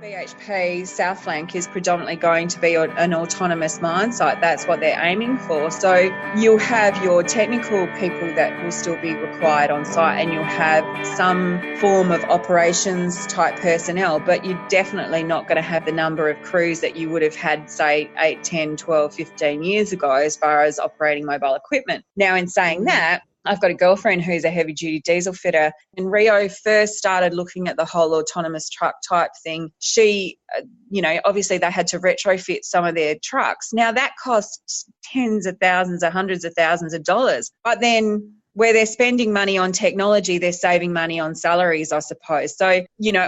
BHP South Flank is predominantly going to be an autonomous mine site. That's what they're aiming for. So you'll have your technical people that will still be required on site, and you'll have some form of operations type personnel, but you're definitely not going to have the number of crews that you would have had, say, 8, 10, 12, 15 years ago as far as operating mobile equipment. Now, in saying that, I've got a girlfriend who's a heavy-duty diesel fitter. When Rio first started looking at the whole autonomous truck type thing, she, obviously they had to retrofit some of their trucks. Now, that costs tens of thousands or hundreds of thousands of dollars. But then where they're spending money on technology, they're saving money on salaries, I suppose. So,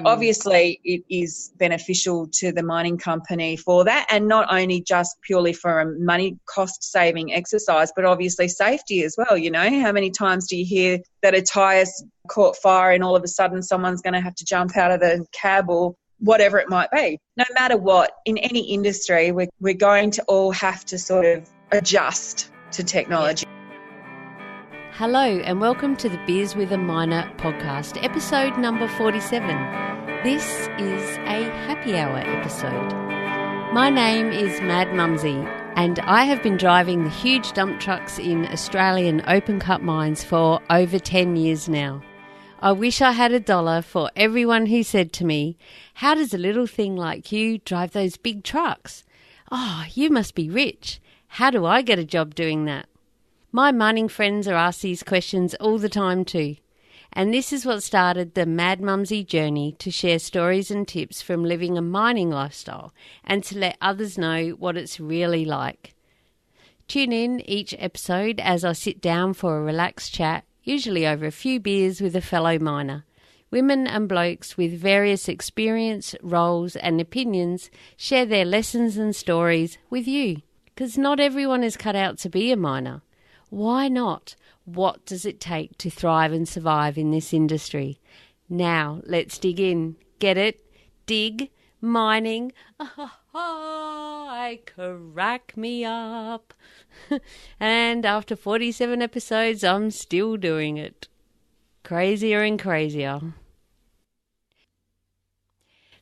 obviously it is beneficial to the mining company for that, and not only just purely for a money cost-saving exercise, but obviously safety as well. How many times do you hear that a tyre's caught fire and all of a sudden someone's going to have to jump out of the cab or whatever it might be? No matter what, in any industry, we're going to all have to sort of adjust to technology. Hello and welcome to the Beers with a Miner podcast, episode number 47. This is a happy hour episode. My name is Mad Mumsy and I have been driving the huge dump trucks in Australian open cut mines for over 10 years now. I wish I had $1 for everyone who said to me, "How does a little thing like you drive those big trucks? Oh, you must be rich. How do I get a job doing that?" My mining friends are asked these questions all the time too. And this is what started the Mad Mumsy journey to share stories and tips from living a mining lifestyle and to let others know what it's really like. Tune in each episode as I sit down for a relaxed chat, usually over a few beers with a fellow miner. Women and blokes with various experience, roles and opinions share their lessons and stories with you. Because not everyone is cut out to be a miner. Why not? What does it take to thrive and survive in this industry? Now, let's dig in. Get it? Dig? Mining? I crack me up. And after 47 episodes, I'm still doing it. Crazier and crazier.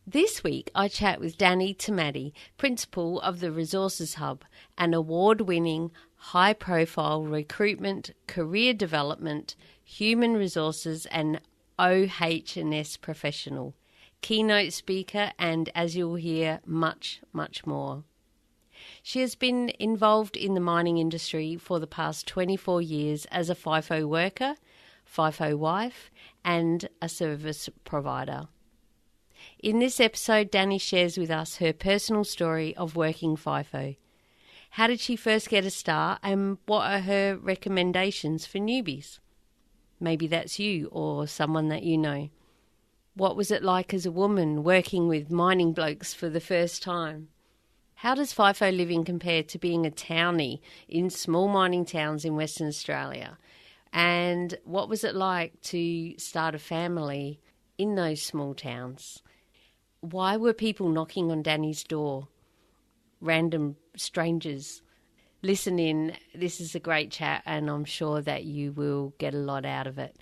This week, I chat with Dani Tamati, Principal of the Resources Hub, an award-winning, high-profile recruitment, career development, human resources and OHS professional, keynote speaker and, as you'll hear, much, much more. She has been involved in the mining industry for the past 24 years as a FIFO worker, FIFO wife and a service provider. In this episode, Dani shares with us her personal story of working FIFO. How did she first get a start and what are her recommendations for newbies? Maybe that's you or someone that you know. What was it like as a woman working with mining blokes for the first time? How does FIFO living compare to being a townie in small mining towns in Western Australia? And what was it like to start a family in those small towns? Why were people knocking on Dani's door? Random strangers. Listen in. This is a great chat and I'm sure that you will get a lot out of it.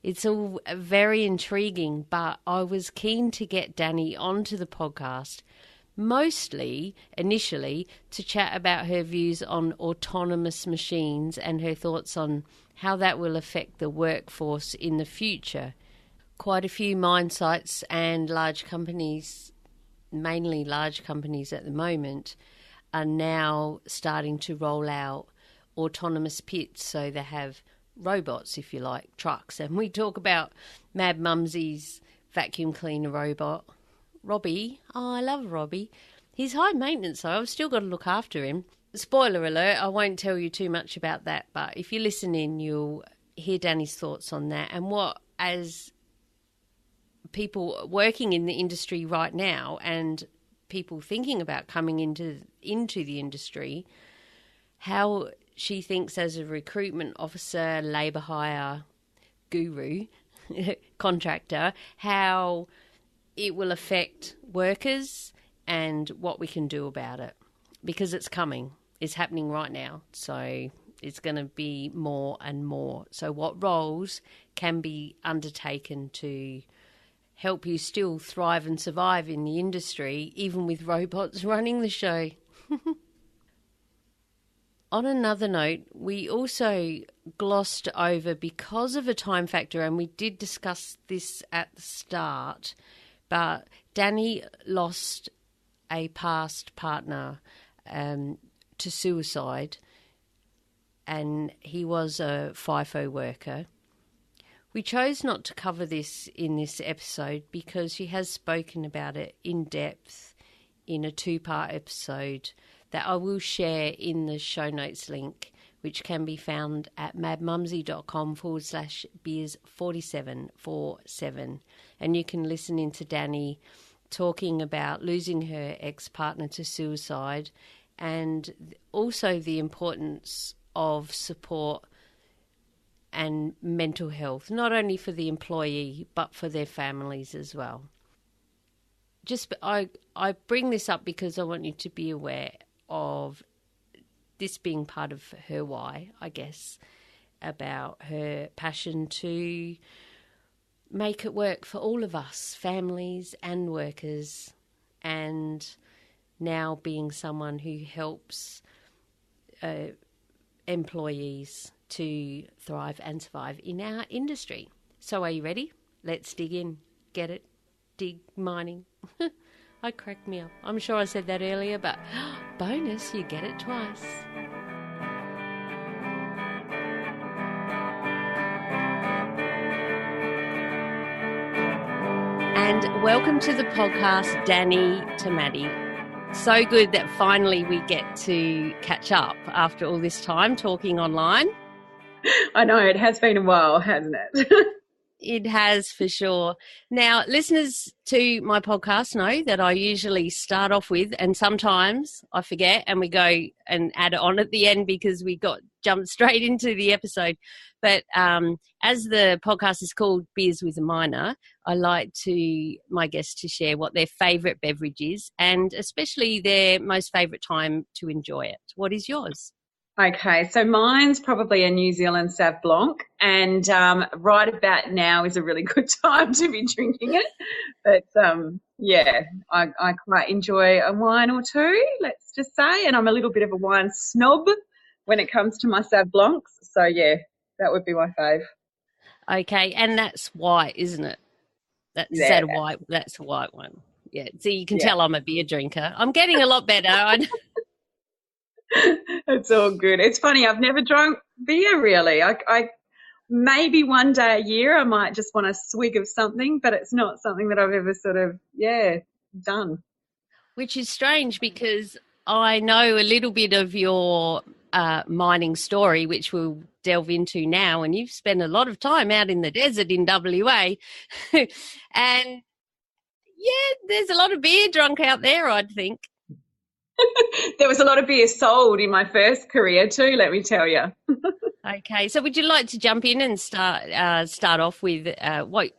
It's all very intriguing, but I was keen to get Dani onto the podcast, mostly, initially, to chat about her views on autonomous machines and her thoughts on how that will affect the workforce in the future. Quite a few mine sites and large companies, mainly large companies at the moment, are now starting to roll out autonomous pits. So they have robots, if you like, trucks. And we talk about Mad Mumsy's vacuum cleaner robot, Robbie. Oh, I love Robbie. He's high maintenance, though. I've still got to look after him. Spoiler alert, I won't tell you too much about that. But if you listen in, you'll hear Dani's thoughts on that and what, as people working in the industry right now and people thinking about coming into the industry, how she thinks as a recruitment officer, labour hire guru, contractor, how it will affect workers and what we can do about it. Because it's coming. It's happening right now. So it's going to be more and more. So what roles can be undertaken to help you still thrive and survive in the industry, even with robots running the show. On another note, we also glossed over, because of a time factor, and we did discuss this at the start, but Dani lost a past partner to suicide, and he was a FIFO worker. We chose not to cover this in this episode because she has spoken about it in depth in a 2-part episode that I will share in the show notes link, which can be found at madmumsy.com/beers4747. And you can listen into Dani talking about losing her ex-partner to suicide, and also the importance of support and mental health, not only for the employee but for their families as well. I bring this up because I want you to be aware of this being part of her why, I guess, about her passion to make it work for all of us, families and workers, and now being someone who helps employees to thrive and survive in our industry. So are you ready? Let's dig in. Get it? Dig mining. I cracked me up. I'm sure I said that earlier, but bonus, you get it twice. And welcome to the podcast, Dani Tamati. So good that finally we get to catch up after all this time talking online. I know, it has been a while, hasn't it? It has, for sure. Now, listeners to my podcast know that I usually start off with, and sometimes I forget and we go and add it on at the end because we jumped straight into the episode. But as the podcast is called Beers with a Minor, I like my guests to share what their favourite beverage is, and especially their most favourite time to enjoy it. What is yours? Okay, so mine's probably a New Zealand Sauv Blanc, and right about now is a really good time to be drinking it. But I quite enjoy a wine or two, let's just say, and I'm a little bit of a wine snob when it comes to my Sauv Blancs. So yeah, that would be my fave. Okay, and that's white, isn't it? That's a white one. Yeah, so you can tell I'm a beer drinker. I'm getting a lot better. It's all good. It's funny, I've never drunk beer really. I maybe one day a year I might just want a swig of something, but it's not something that I've ever sort of done. Which is strange because I know a little bit of your mining story, which we'll delve into now, and you've spent a lot of time out in the desert in WA. And yeah, there's a lot of beer drunk out there, I'd think. There was a lot of beer sold in my first career too, let me tell you. Okay, so would you like to jump in and start off with what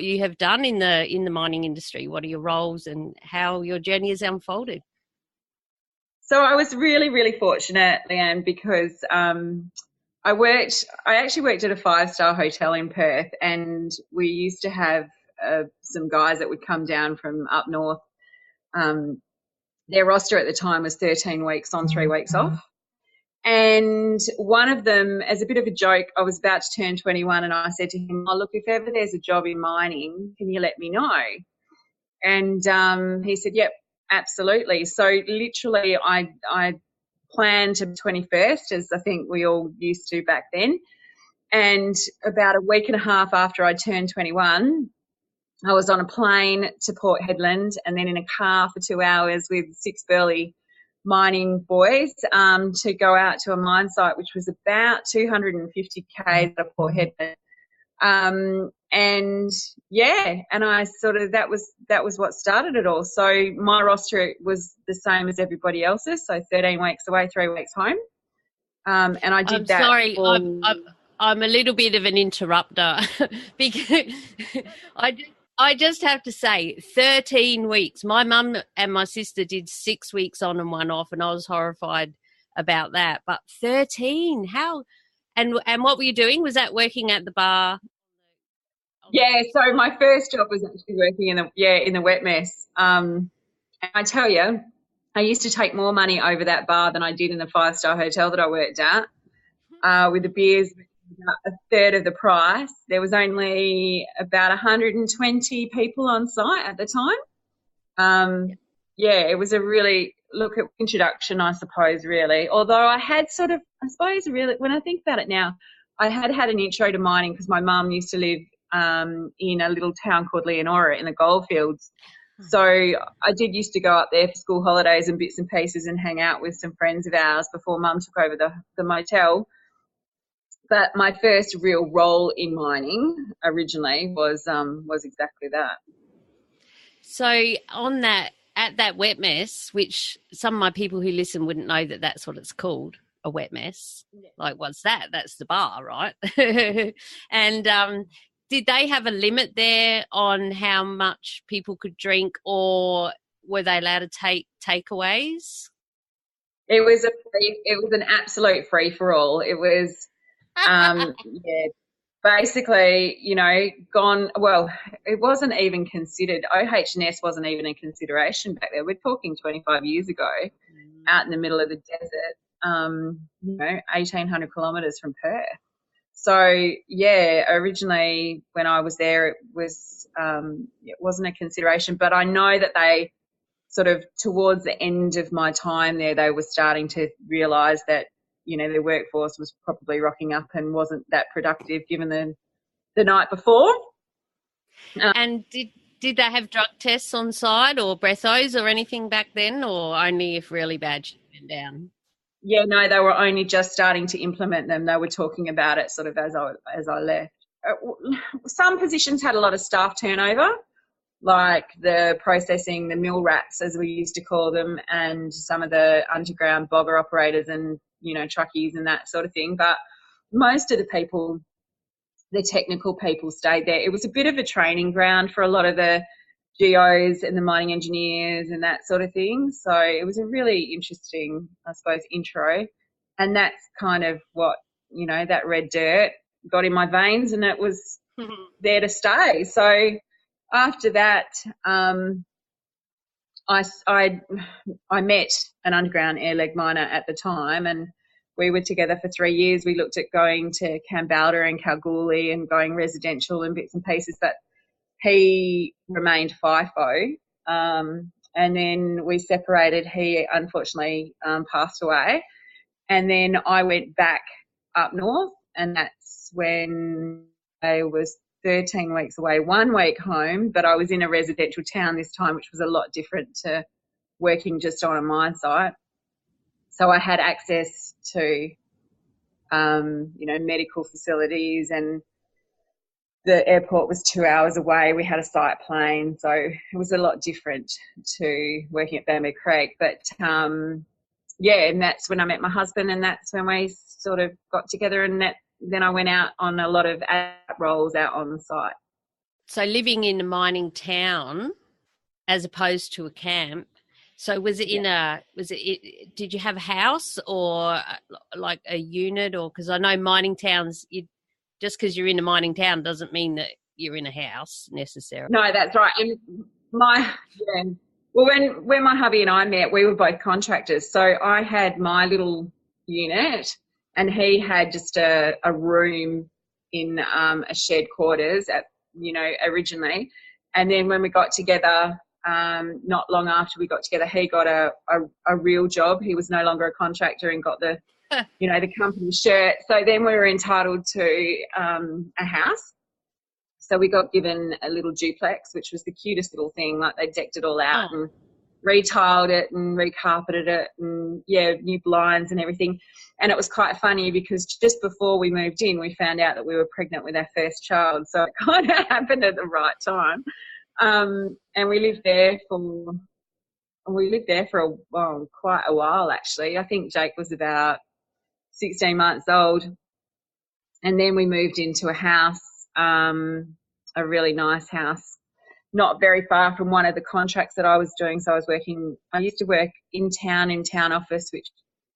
you have done in the mining industry? What are your roles and how your journey has unfolded? So I was really, really fortunate, Leanne, because I actually worked at a 5-star hotel in Perth, and we used to have some guys that would come down from up north. Their roster at the time was 13 weeks on, 3 weeks off. And one of them, as a bit of a joke, I was about to turn 21 and I said to him, oh, look, if ever there's a job in mining, can you let me know? And he said, yep, absolutely. So literally I planned to be 21st, as I think we all used to back then. And about a week and a half after I turned 21, I was on a plane to Port Hedland and then in a car for 2 hours with 6 burly mining boys to go out to a mine site, which was about 250 k's out of Port Hedland. And I sort of, that was what started it all. So my roster was the same as everybody else's, so 13 weeks away, 3 weeks home. And I did that. Sorry, I'm a little bit of an interrupter because I just have to say 13 weeks. My mum and my sister did 6 weeks on and 1 off, and I was horrified about that. But 13, how? And what were you doing? Was that working at the bar Yeah, so my first job was actually working in the wet mess. And I tell you, I used to take more money over that bar than I did in the five-star hotel that I worked at. With the beers about a third of the price. There was only about 120 people on site at the time. Yeah, it was a really introduction, I suppose, really. Although I had sort of, I suppose, really, when I think about it now, I had an intro to mining because my mum used to live in a little town called Leonora in the goldfields. So I did used to go up there for school holidays and bits and pieces and hang out with some friends of ours before mum took over the motel. But my first real role in mining originally was exactly that. So on that, at that wet mess, which some of my people who listen wouldn't know that that's what it's called, a wet mess. Like, what's that? That's the bar, right? And did they have a limit there on how much people could drink, or were they allowed to take takeaways? It was an absolute free for all. It was yeah, basically, gone. Well, it wasn't even considered. OH&S wasn't even a consideration back there. We're talking 25 years ago, out in the middle of the desert. 1,800 kilometres from Perth. So yeah, originally when I was there, it wasn't a consideration. But I know that they sort of towards the end of my time there, they were starting to realise that their workforce was probably rocking up and wasn't that productive given the night before. And did they have drug tests on site or breathos or anything back then, or only if really bad shit went down? Yeah, no, they were only just starting to implement them. They were talking about it sort of as I left. Some positions had a lot of staff turnover, like the processing, the mill rats, as we used to call them, and some of the underground bogger operators and, truckies and that sort of thing. But most of the people, the technical people, stayed there. It was a bit of a training ground for a lot of the geos and the mining engineers and that sort of thing. So it was a really interesting, I suppose, intro. And that's kind of what, that red dirt got in my veins, and it was there to stay. So after that, I met an underground air leg miner at the time, and we were together for 3 years. We looked at going to Kambalda and Kalgoorlie and going residential and bits and pieces, but he remained FIFO. And then we separated. He unfortunately passed away. And then I went back up north, and that's when I was 13 weeks away, 1 week home, but I was in a residential town this time, which was a lot different to working just on a mine site. So I had access to, medical facilities, and the airport was 2 hours away. We had a site plane, so it was a lot different to working at Bamboo Creek. But and that's when I met my husband, and that's when we sort of got together, and then I went out on a lot of roles out on the site. So living in a mining town as opposed to a camp. So was it did you have a house or like a unit, or, because I know mining towns, just because you're in a mining town doesn't mean that you're in a house necessarily. No, that's right. And well, when my hubby and I met, we were both contractors. So I had my little unit, and he had just a room in a shared quarters originally. And then when we got together, not long after we got together, he got a real job. He was no longer a contractor and got the company shirt. So then we were entitled to a house. So we got given a little duplex, which was the cutest little thing. Like, they decked it all out and retiled it and recarpeted it, and new blinds and everything. And it was quite funny because just before we moved in, we found out that we were pregnant with our first child. So it kind of happened at the right time. And we lived there for quite a while, actually. I think Jake was about 16 months old. And then we moved into a house, a really nice house, not very far from one of the contracts that I was doing. So I used to work in town office, which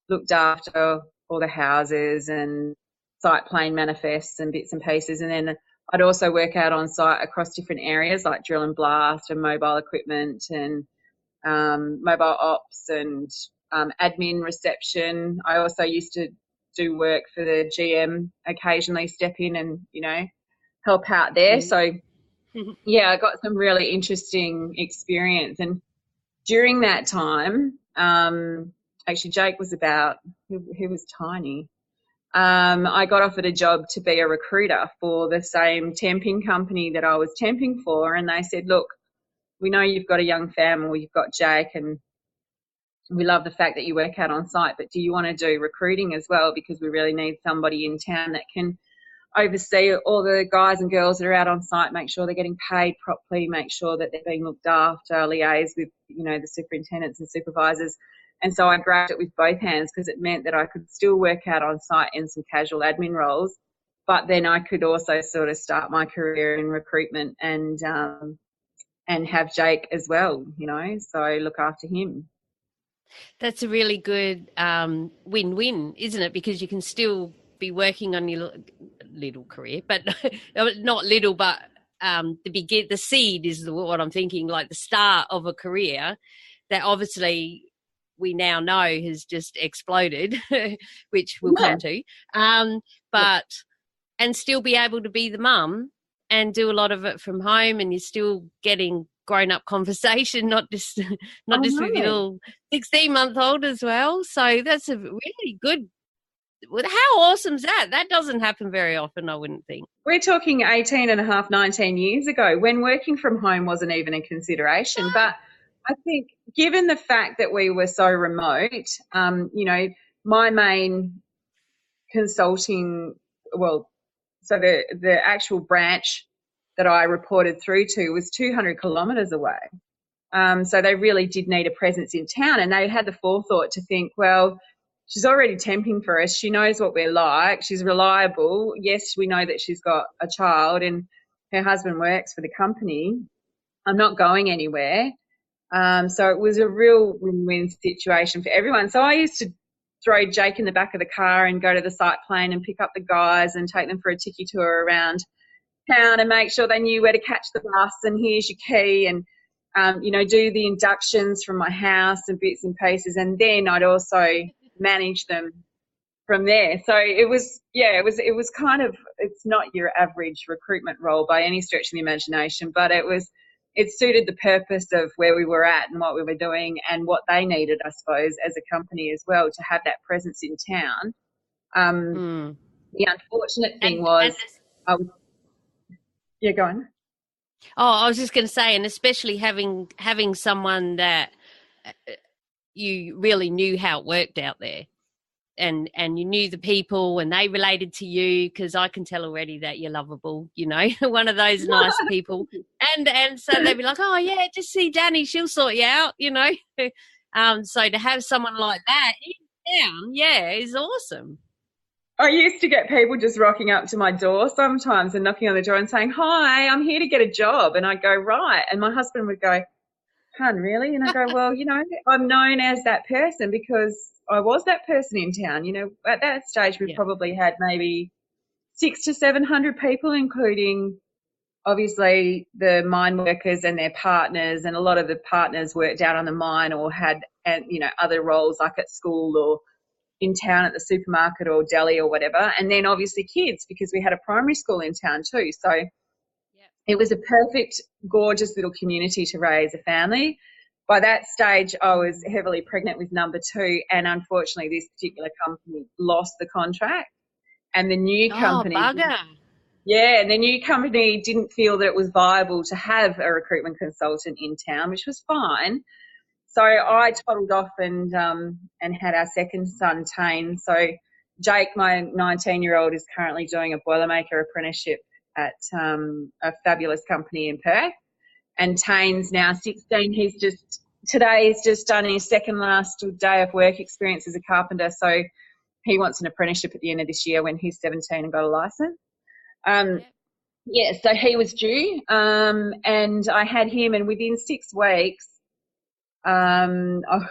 looked after all the houses and site plan manifests and bits and pieces. And then I'd also work out on site across different areas like drill and blast and mobile equipment and mobile ops and admin reception. I also used to do work for the GM, occasionally step in and, help out there. So, yeah, I got some really interesting experience. And during that time, actually, Jake was he was tiny. I got offered a job to be a recruiter for the same temping company that I was temping for. And they said, look, we know you've got a young family, you've got Jake, and we love the fact that you work out on site, but do you want to do recruiting as well? Because we really need somebody in town that can oversee all the guys and girls that are out on site, make sure they're getting paid properly, make sure that they're being looked after, liaise with, the superintendents and supervisors. And so I grabbed it with both hands because it meant that I could still work out on site in some casual admin roles, but then I could also sort of start my career in recruitment and have Jake as well, so look after him. That's a really good win-win, isn't it? Because you can still be working on your little career, but not little, but the seed is what I'm thinking, like the start of a career that obviously we now know has just exploded, which we'll come to. And still be able to be the mum and do a lot of it from home, and you're still getting grown-up conversation, not just with your little 16-month-old as well. So that's a really good. How awesome is that? That doesn't happen very often, I wouldn't think. We're talking 18 and a half, 19 years ago when working from home wasn't even a consideration. But I think given the fact that we were so remote, my main consulting, so the actual branch that I reported through to was 200 kilometres away. So they really did need a presence in town, and they had the forethought to think, well, she's already temping for us. She knows what we're like. She's reliable. Yes, we know that she's got a child and her husband works for the company. I'm not going anywhere. So it was a real win-win situation for everyone. So I used to throw Jake in the back of the car and go to the site plane and pick up the guys and take them for a tiki tour around town and make sure they knew where to catch the bus and here's your key and, do the inductions from my house and bits and pieces. And then I'd also manage them from there. So it was kind of, it's not your average recruitment role by any stretch of the imagination, but it suited the purpose of where we were at and what we were doing and what they needed, I suppose, as a company as well, to have that presence in town. The unfortunate thing was, yeah, go on. Oh, I was just going to say, and especially having someone that you really knew how it worked out there, and you knew the people and they related to you, because I can tell already that you're lovable, one of those nice people. And so they'd be like, oh, yeah, just see Dani, she'll sort you out, So to have someone like that in town, is awesome. I used to get people just rocking up to my door sometimes and knocking on the door and saying, hi, I'm here to get a job. And I'd go, right. And my husband would go, hun, really? And I go, well, I'm known as that person because I was that person in town. At that stage, we probably had maybe 600 to 700 people, including obviously the mine workers and their partners. And a lot of the partners worked out on the mine or had, other roles like at school or in town at the supermarket or deli or whatever. And then obviously kids, because we had a primary school in town too. So it was a perfect, gorgeous little community to raise a family. By that stage, I was heavily pregnant with number 2, and unfortunately this particular company lost the contract. And the new company... Oh, bugger. Yeah, and the new company didn't feel that it was viable to have a recruitment consultant in town, which was fine. So I toddled off and had our second son, Tane. So Jake, my 19-year-old, is currently doing a Boilermaker apprenticeship at a fabulous company in Perth. And Tane's now 16. Today's just done his second last day of work experience as a carpenter. So he wants an apprenticeship at the end of this year when he's 17 and got a license. So he was due, and I had him, and within 6 weeks, the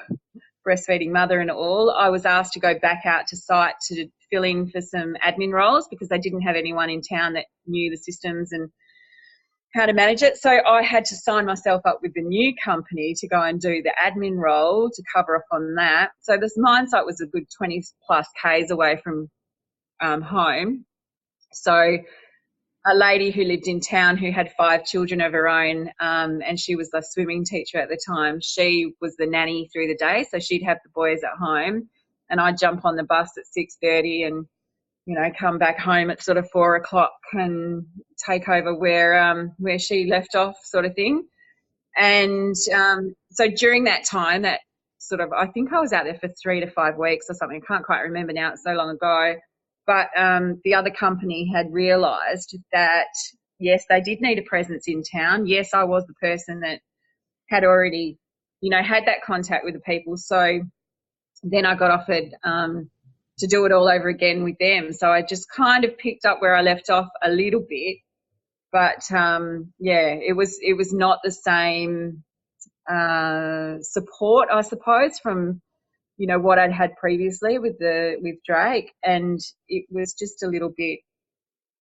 breastfeeding mother and all, I was asked to go back out to site to fill in for some admin roles because they didn't have anyone in town that knew the systems and how to manage it. So I had to sign myself up with the new company to go and do the admin role to cover up on that. So this mine site was a good 20 plus Ks away from home. So a lady who lived in town who had 5 children of her own, and she was the swimming teacher at the time. She was the nanny through the day, so she'd have the boys at home, and I'd jump on the bus at 6:30 and, you know, come back home at sort of 4 o'clock and take over where she left off, sort of thing. And so during that time, that sort of, I think I was out there for 3 to 5 weeks or something. I can't quite remember now. It's so long ago. But the other company had realised that, yes, they did need a presence in town. Yes, I was the person that had already, you know, had that contact with the people. So then I got offered to do it all over again with them. So I just kind of picked up where I left off a little bit. But, yeah, it was not the same support, I suppose, from, you know, what I'd had previously with Drake. And it was just a little bit,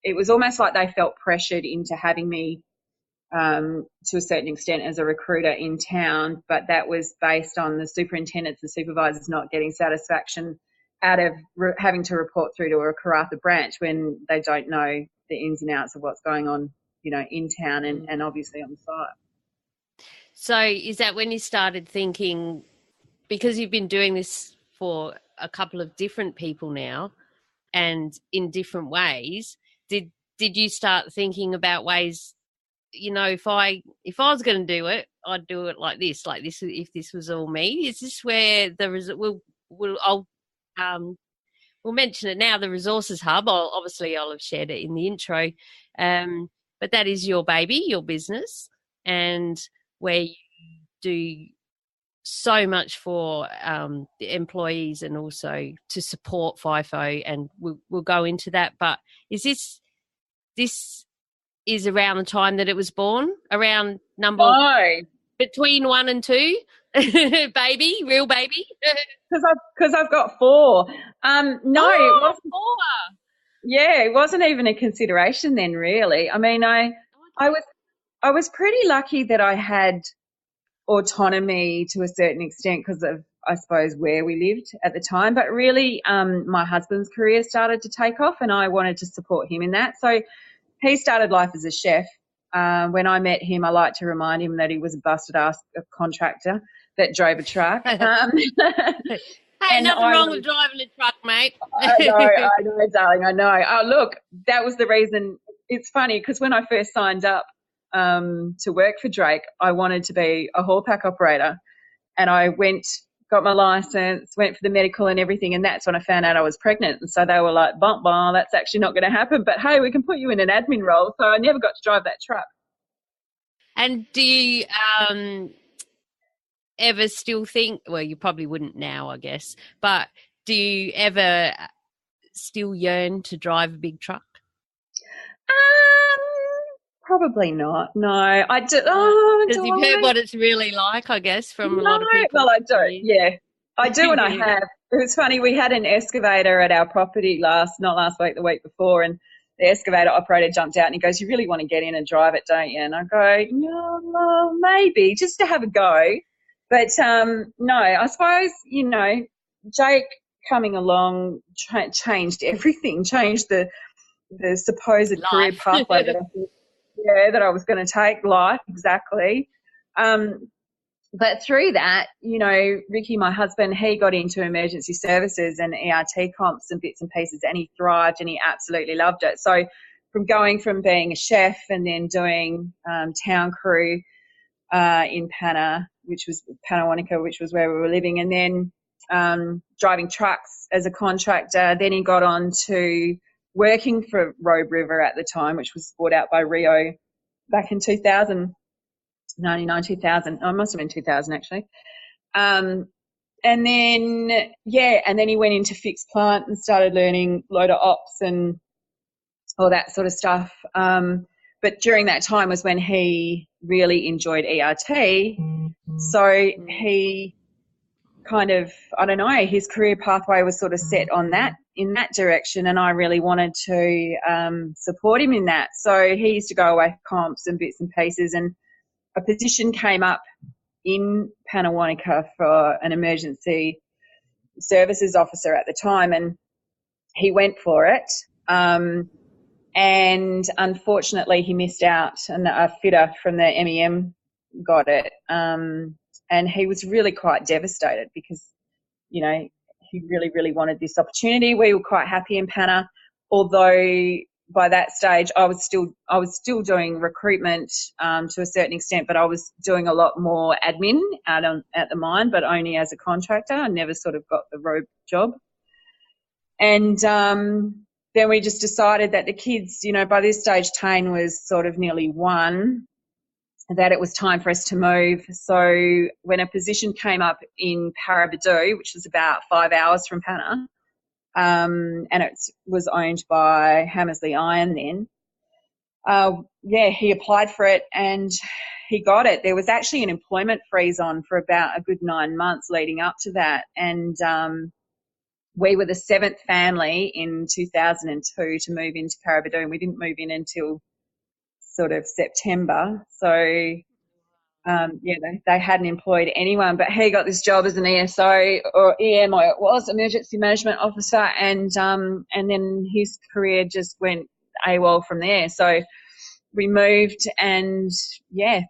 it was almost like they felt pressured into having me to a certain extent as a recruiter in town, but that was based on the superintendents and supervisors not getting satisfaction out of having to report through to a Karratha branch when they don't know the ins and outs of what's going on, you know, in town and obviously on site. So is that when you started thinking, because you've been doing this for a couple of different people now and in different ways, did you start thinking about ways, you know, if I was going to do it, I'd do it like this, if this was all me? Is this where we'll mention it now, the Resources Hub? I'll have shared it in the intro, but that is your baby, your business, and where you do so much for the employees and also to support FIFO, and we'll go into that. But is this is around the time that it was born, around number between 1 and 2? Baby, real baby? Because I've got 4. No, it wasn't 4. Yeah, it wasn't even a consideration then, really. I mean, I was pretty lucky that I had autonomy to a certain extent because of, I suppose, where we lived at the time. But really, my husband's career started to take off and I wanted to support him in that. So he started life as a chef. When I met him, I like to remind him that he was a busted-ass contractor that drove a truck. Hey, nothing wrong with driving a truck, mate. I know, darling, I know. Oh, look, that was the reason. It's funny because when I first signed up to work for Drake, I wanted to be a haul pack operator, and I got my license, went for the medical and everything, and that's when I found out I was pregnant. And so they were like, bah, that's actually not going to happen, but hey, we can put you in an admin role. So I never got to drive that truck. And do you ever still think, well, you probably wouldn't now, I guess, but do you ever still yearn to drive a big truck? Probably not. No, I do. Because you've heard what it's really like, I guess, from a lot of people. Well, I do. Yeah, I do, and I have. It was funny. We had an excavator at our property not last week, the week before, and the excavator operator jumped out and he goes, "You really want to get in and drive it, don't you?" And I go, "No, maybe just to have a go." But no, I suppose, you know, Jake coming along changed everything. Changed the supposed career pathway that I was going to take, life, exactly. But through that, you know, Ricky, my husband, he got into emergency services and ERT comps and bits and pieces, and he thrived and he absolutely loved it. So from being a chef and then doing town crew in Pannawonica, which was where we were living, and then driving trucks as a contractor. Then he got on to working for Robe River at the time, which was bought out by Rio back in 2000, 99, 2000. Oh, it must have been 2000 actually. And then he went into fixed plant and started learning loader ops and all that sort of stuff. But during that time was when he really enjoyed ERT. So he kind of, I don't know, his career pathway was sort of set on that, in that direction, and I really wanted to support him in that. So he used to go away for comps and bits and pieces, and a position came up in Panawanika for an emergency services officer at the time, and he went for it. And unfortunately he missed out, and a fitter from the MEM got it. And he was really quite devastated because, you know, he really, really wanted this opportunity. We were quite happy in Pana, although by that stage I was still doing recruitment to a certain extent, but I was doing a lot more admin at the mine, but only as a contractor. I never sort of got the road job. And then we just decided that the kids, you know, by this stage Tane was sort of nearly 1, that it was time for us to move. So when a position came up in Paraburdoo, which was about 5 hours from Pana, and it was owned by Hammersley Iron then, he applied for it and he got it. There was actually an employment freeze on for about a good 9 months leading up to that, and we were the 7th family in 2002 to move into Paraburdoo, and we didn't move in until sort of September. So, they hadn't employed anyone, but he got this job as an ESO or EM, or it was Emergency Management Officer, and then his career just went AWOL from there. So we moved and,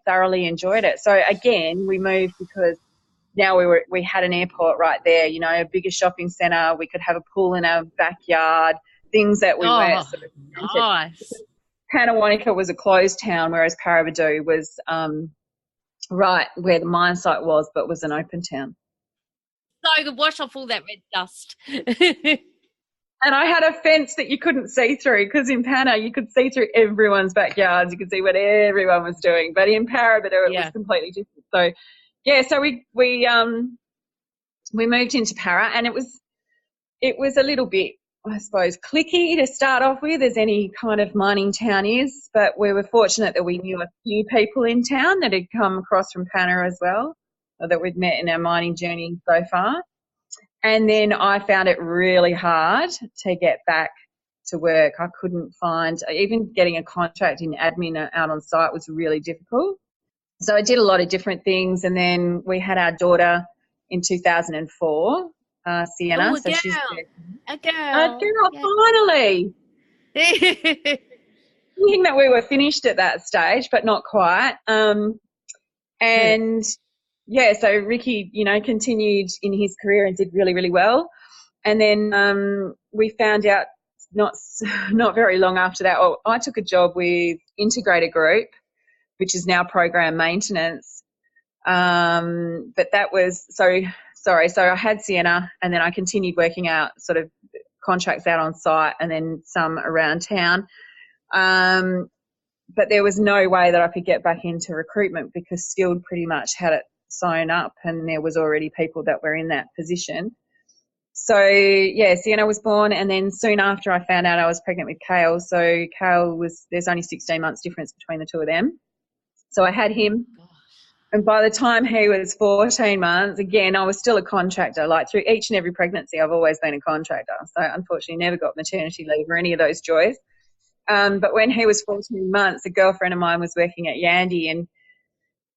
thoroughly enjoyed it. So, again, we moved because now we had an airport right there, you know, a bigger shopping centre. We could have a pool in our backyard, things that we weren't sort of nice. Panawanika was a closed town, whereas Paraburdoo was right where the mine site was, but was an open town. So you could wash off all that red dust. And I had a fence that you couldn't see through, because in Pana you could see through everyone's backyards. You could see what everyone was doing. But in Paraburdoo it was completely different. So, so we moved into Para, and it was a little bit, I suppose, cliquey to start off with, as any kind of mining town is. But we were fortunate that we knew a few people in town that had come across from Pana as well, or that we'd met in our mining journey so far. And then I found it really hard to get back to work. I couldn't find, even getting a contract in admin out on site was really difficult. So I did a lot of different things, and then we had our daughter in 2004, Sienna. Oh, so she's a girl, finally. Thinking that we were finished at that stage, but not quite. So Ricky, you know, continued in his career and did really, really well. And then we found out not very long after that, I took a job with Integrator Group, which is now Program Maintenance. But that was, so I had Sienna, and then I continued working out sort of contracts out on site and then some around town. But there was no way that I could get back into recruitment because Skilled pretty much had it sewn up, and there was already people that were in that position. So, Sienna was born, and then soon after I found out I was pregnant with Kale. So there's only 16 months difference between the two of them. So I had him. And by the time he was 14 months, again, I was still a contractor. Like through each and every pregnancy, I've always been a contractor. So unfortunately never got maternity leave or any of those joys. But when he was 14 months, a girlfriend of mine was working at Yandy, and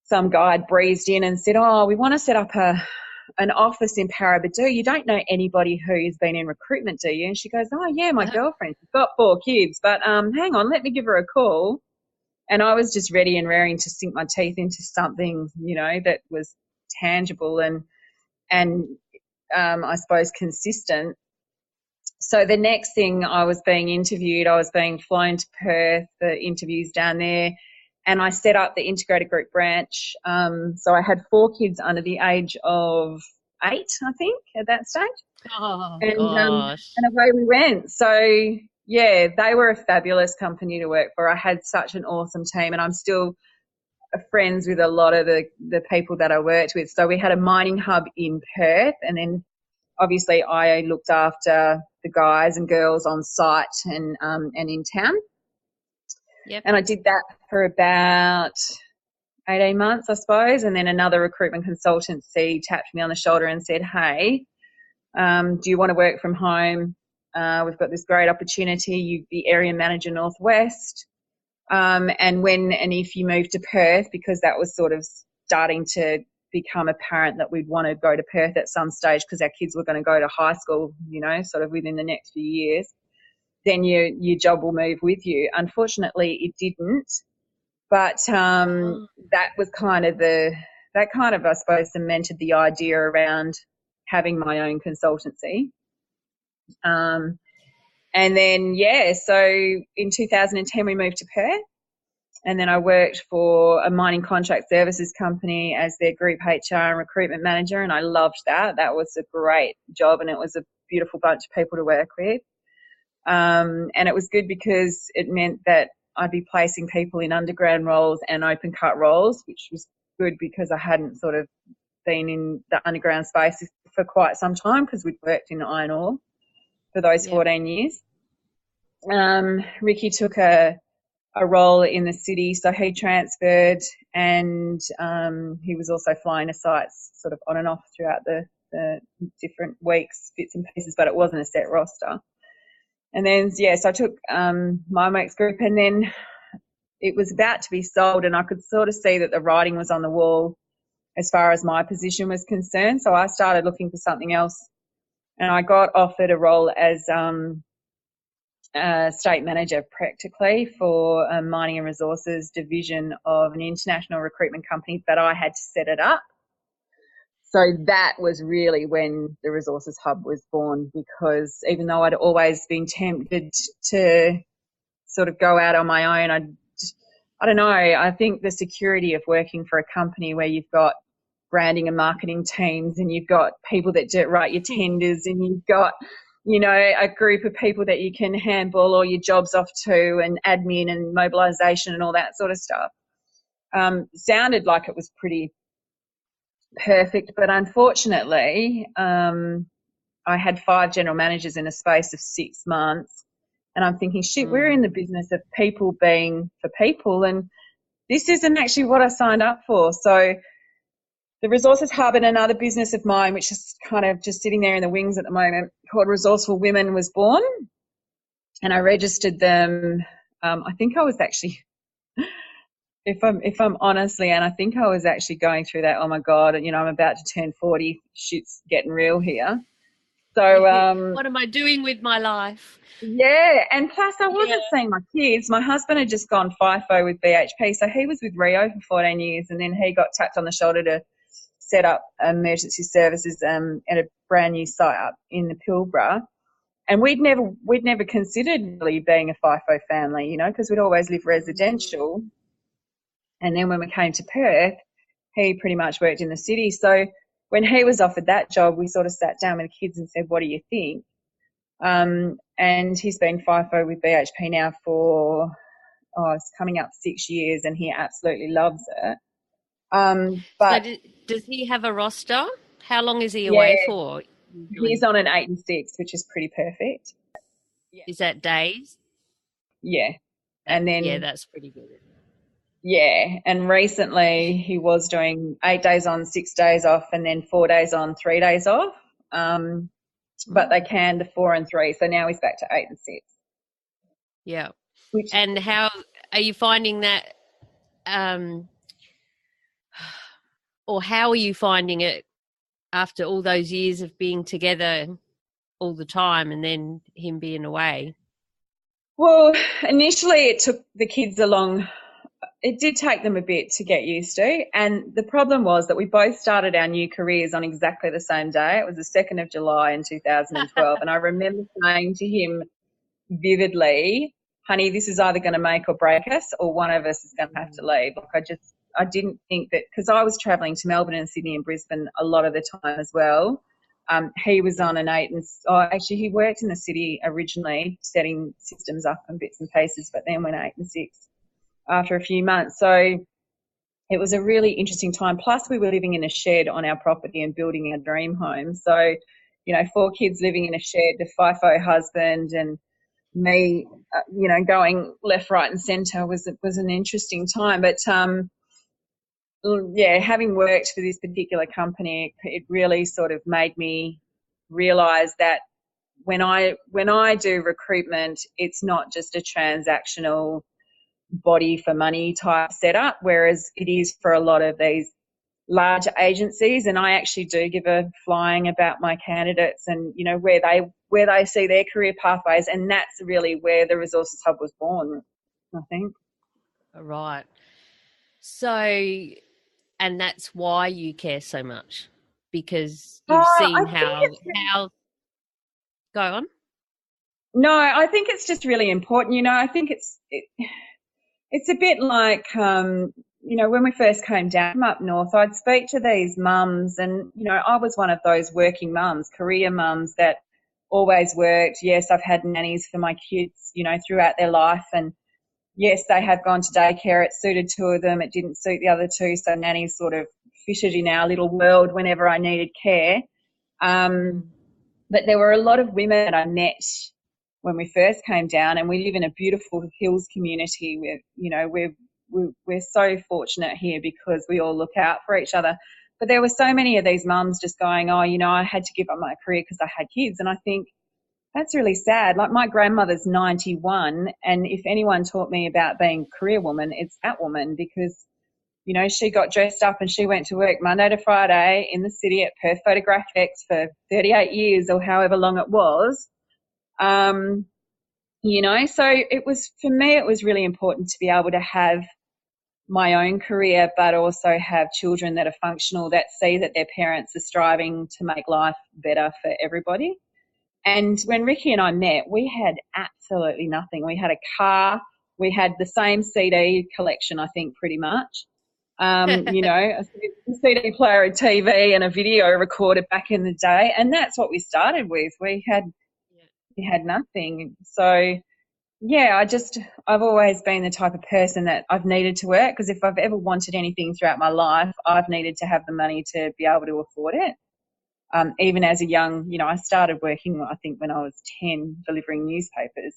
some guy had breezed in and said, we want to set up an office in Paraburdoo. You don't know anybody who's been in recruitment, do you? And she goes, my girlfriend. She's got 4 kids, but hang on, let me give her a call. And I was just ready and raring to sink my teeth into something, you know, that was tangible and I suppose consistent. So the next thing, I was being interviewed. I was being flown to Perth for interviews down there, and I set up the Integrated Group branch. So I had 4 kids under the age of 8, I think, at that stage. Oh, and gosh. And away we went. So, they were a fabulous company to work for. I had such an awesome team, and I'm still friends with a lot of the people that I worked with. So we had a mining hub in Perth, and then obviously I looked after the guys and girls on site and in town. Yep. And I did that for about 18 months, I suppose. And then another recruitment consultancy tapped me on the shoulder and said, hey, do you want to work from home? We've got this great opportunity. You'd be area manager Northwest. And if you move to Perth, because that was sort of starting to become apparent that we'd want to go to Perth at some stage because our kids were going to go to high school, sort of within the next few years, then your job will move with you. Unfortunately, it didn't. But that was I suppose, cemented the idea around having my own consultancy. And then, so in 2010 we moved to Perth, and then I worked for a mining contract services company as their group HR and recruitment manager, and I loved that. That was a great job, and it was a beautiful bunch of people to work with. And it was good because it meant that I'd be placing people in underground roles and open cut roles, which was good because I hadn't sort of been in the underground space for quite some time because we'd worked in iron ore for those 14 years. Ricky took a role in the city, so he transferred, and he was also flying to sites sort of on and off throughout the different weeks, bits and pieces, but it wasn't a set roster. And then, so I took MyMax Group, and then it was about to be sold, and I could sort of see that the writing was on the wall as far as my position was concerned. So I started looking for something else, and I got offered a role as state manager practically for a mining and resources division of an international recruitment company, but I had to set it up. So that was really when the Resources Hub was born, because even though I'd always been tempted to sort of go out on my own, I don't know, I think the security of working for a company where you've got branding and marketing teams, and you've got people that write your tenders, and you've got, a group of people that you can handball all your jobs off to, and admin and mobilisation and all that sort of stuff, sounded like it was pretty perfect. But unfortunately, I had 5 general managers in a space of 6 months, and I'm thinking, shit, we're in the business of people being for people, and this isn't actually what I signed up for. So the Resources Hub and another business of mine, which is kind of just sitting there in the wings at the moment, called Resourceful Women, was born, and I registered them. I think I was actually, if I'm honest, Leanne, I think I was actually going through that, oh my God, I'm about to turn 40, shit's getting real here. So what am I doing with my life? Yeah, and plus I wasn't seeing my kids. My husband had just gone FIFO with BHP, so he was with Rio for 14 years, and then he got tapped on the shoulder to set up emergency services at a brand new site up in the Pilbara. And we'd never considered really being a FIFO family, because we'd always lived residential. And then when we came to Perth, he pretty much worked in the city. So when he was offered that job, we sort of sat down with the kids and said, what do you think? And he's been FIFO with BHP now for, it's coming up 6 years, and he absolutely loves it. But so does he have a roster? How long is he away for? He's on an 8 and 6, which is pretty perfect. Is that days? Yeah. And then that's pretty good. Yeah, and recently he was doing 8 days on, 6 days off, and then 4 days on, 3 days off. But they canned the 4 and 3, so now he's back to 8 and 6. Yeah. And how are you finding that? Or how are you finding it after all those years of being together all the time, and then him being away? Well, initially it took the kids along. It did take them a bit to get used to, and the problem was that we both started our new careers on exactly the same day. It was the 2nd of July in 2012, and I remember saying to him vividly, honey, this is either going to make or break us, or one of us is going to have to leave. I didn't think that, because I was travelling to Melbourne and Sydney and Brisbane a lot of the time as well. He was on an 8 and actually he worked in the city originally, setting systems up and bits and pieces, but then went 8 and 6 after a few months. So it was a really interesting time. Plus we were living in a shed on our property and building our dream home. So, 4 kids living in a shed, the FIFO husband, and me, going left, right and centre was an interesting time. But yeah, having worked for this particular company, it really sort of made me realise that when I do recruitment, it's not just a transactional body for money type setup, whereas it is for a lot of these large agencies. And I actually do give a flying about my candidates and, you know, where they see their career pathways, and that's really where the Resources Hub was born, I think. Right. So, and that's why you care so much, because you've I seen think how go on. No, I think it's just really important. You know, I think it's a bit like, you know, when we first came down from up north, I'd speak to these mums, and, you know, I was one of those working mums, career mums that always worked. Yes, I've had nannies for my kids, you know, throughout their life. And yes, they have gone to daycare. It suited two of them. It didn't suit the other two. So nannies sort of fitted in our little world whenever I needed care. But there were a lot of women that I met when we first came down, and we live in a beautiful hills community where, you know, we're so fortunate here because we all look out for each other. But there were so many of these mums just going, oh, you know, I had to give up my career because I had kids. And I think that's really sad. Like, my grandmother's 91, and if anyone taught me about being a career woman, it's that woman, because, you know, she got dressed up and she went to work Monday to Friday in the city at Perth Photographics for 38 years or however long it was. You know, so for me, it was really important to be able to have my own career, but also have children that are functional, that see that their parents are striving to make life better for everybody. And when Ricky and I met, we had absolutely nothing. We had a car, we had the same CD collection, I think, pretty much. You know, a CD player, a TV, and a video recorder back in the day, and that's what we started with. We had nothing. So yeah, I've always been the type of person that I've needed to work, because if I've ever wanted anything throughout my life, I've needed to have the money to be able to afford it. Even as a young, you know, I started working, I think, when I was 10, delivering newspapers.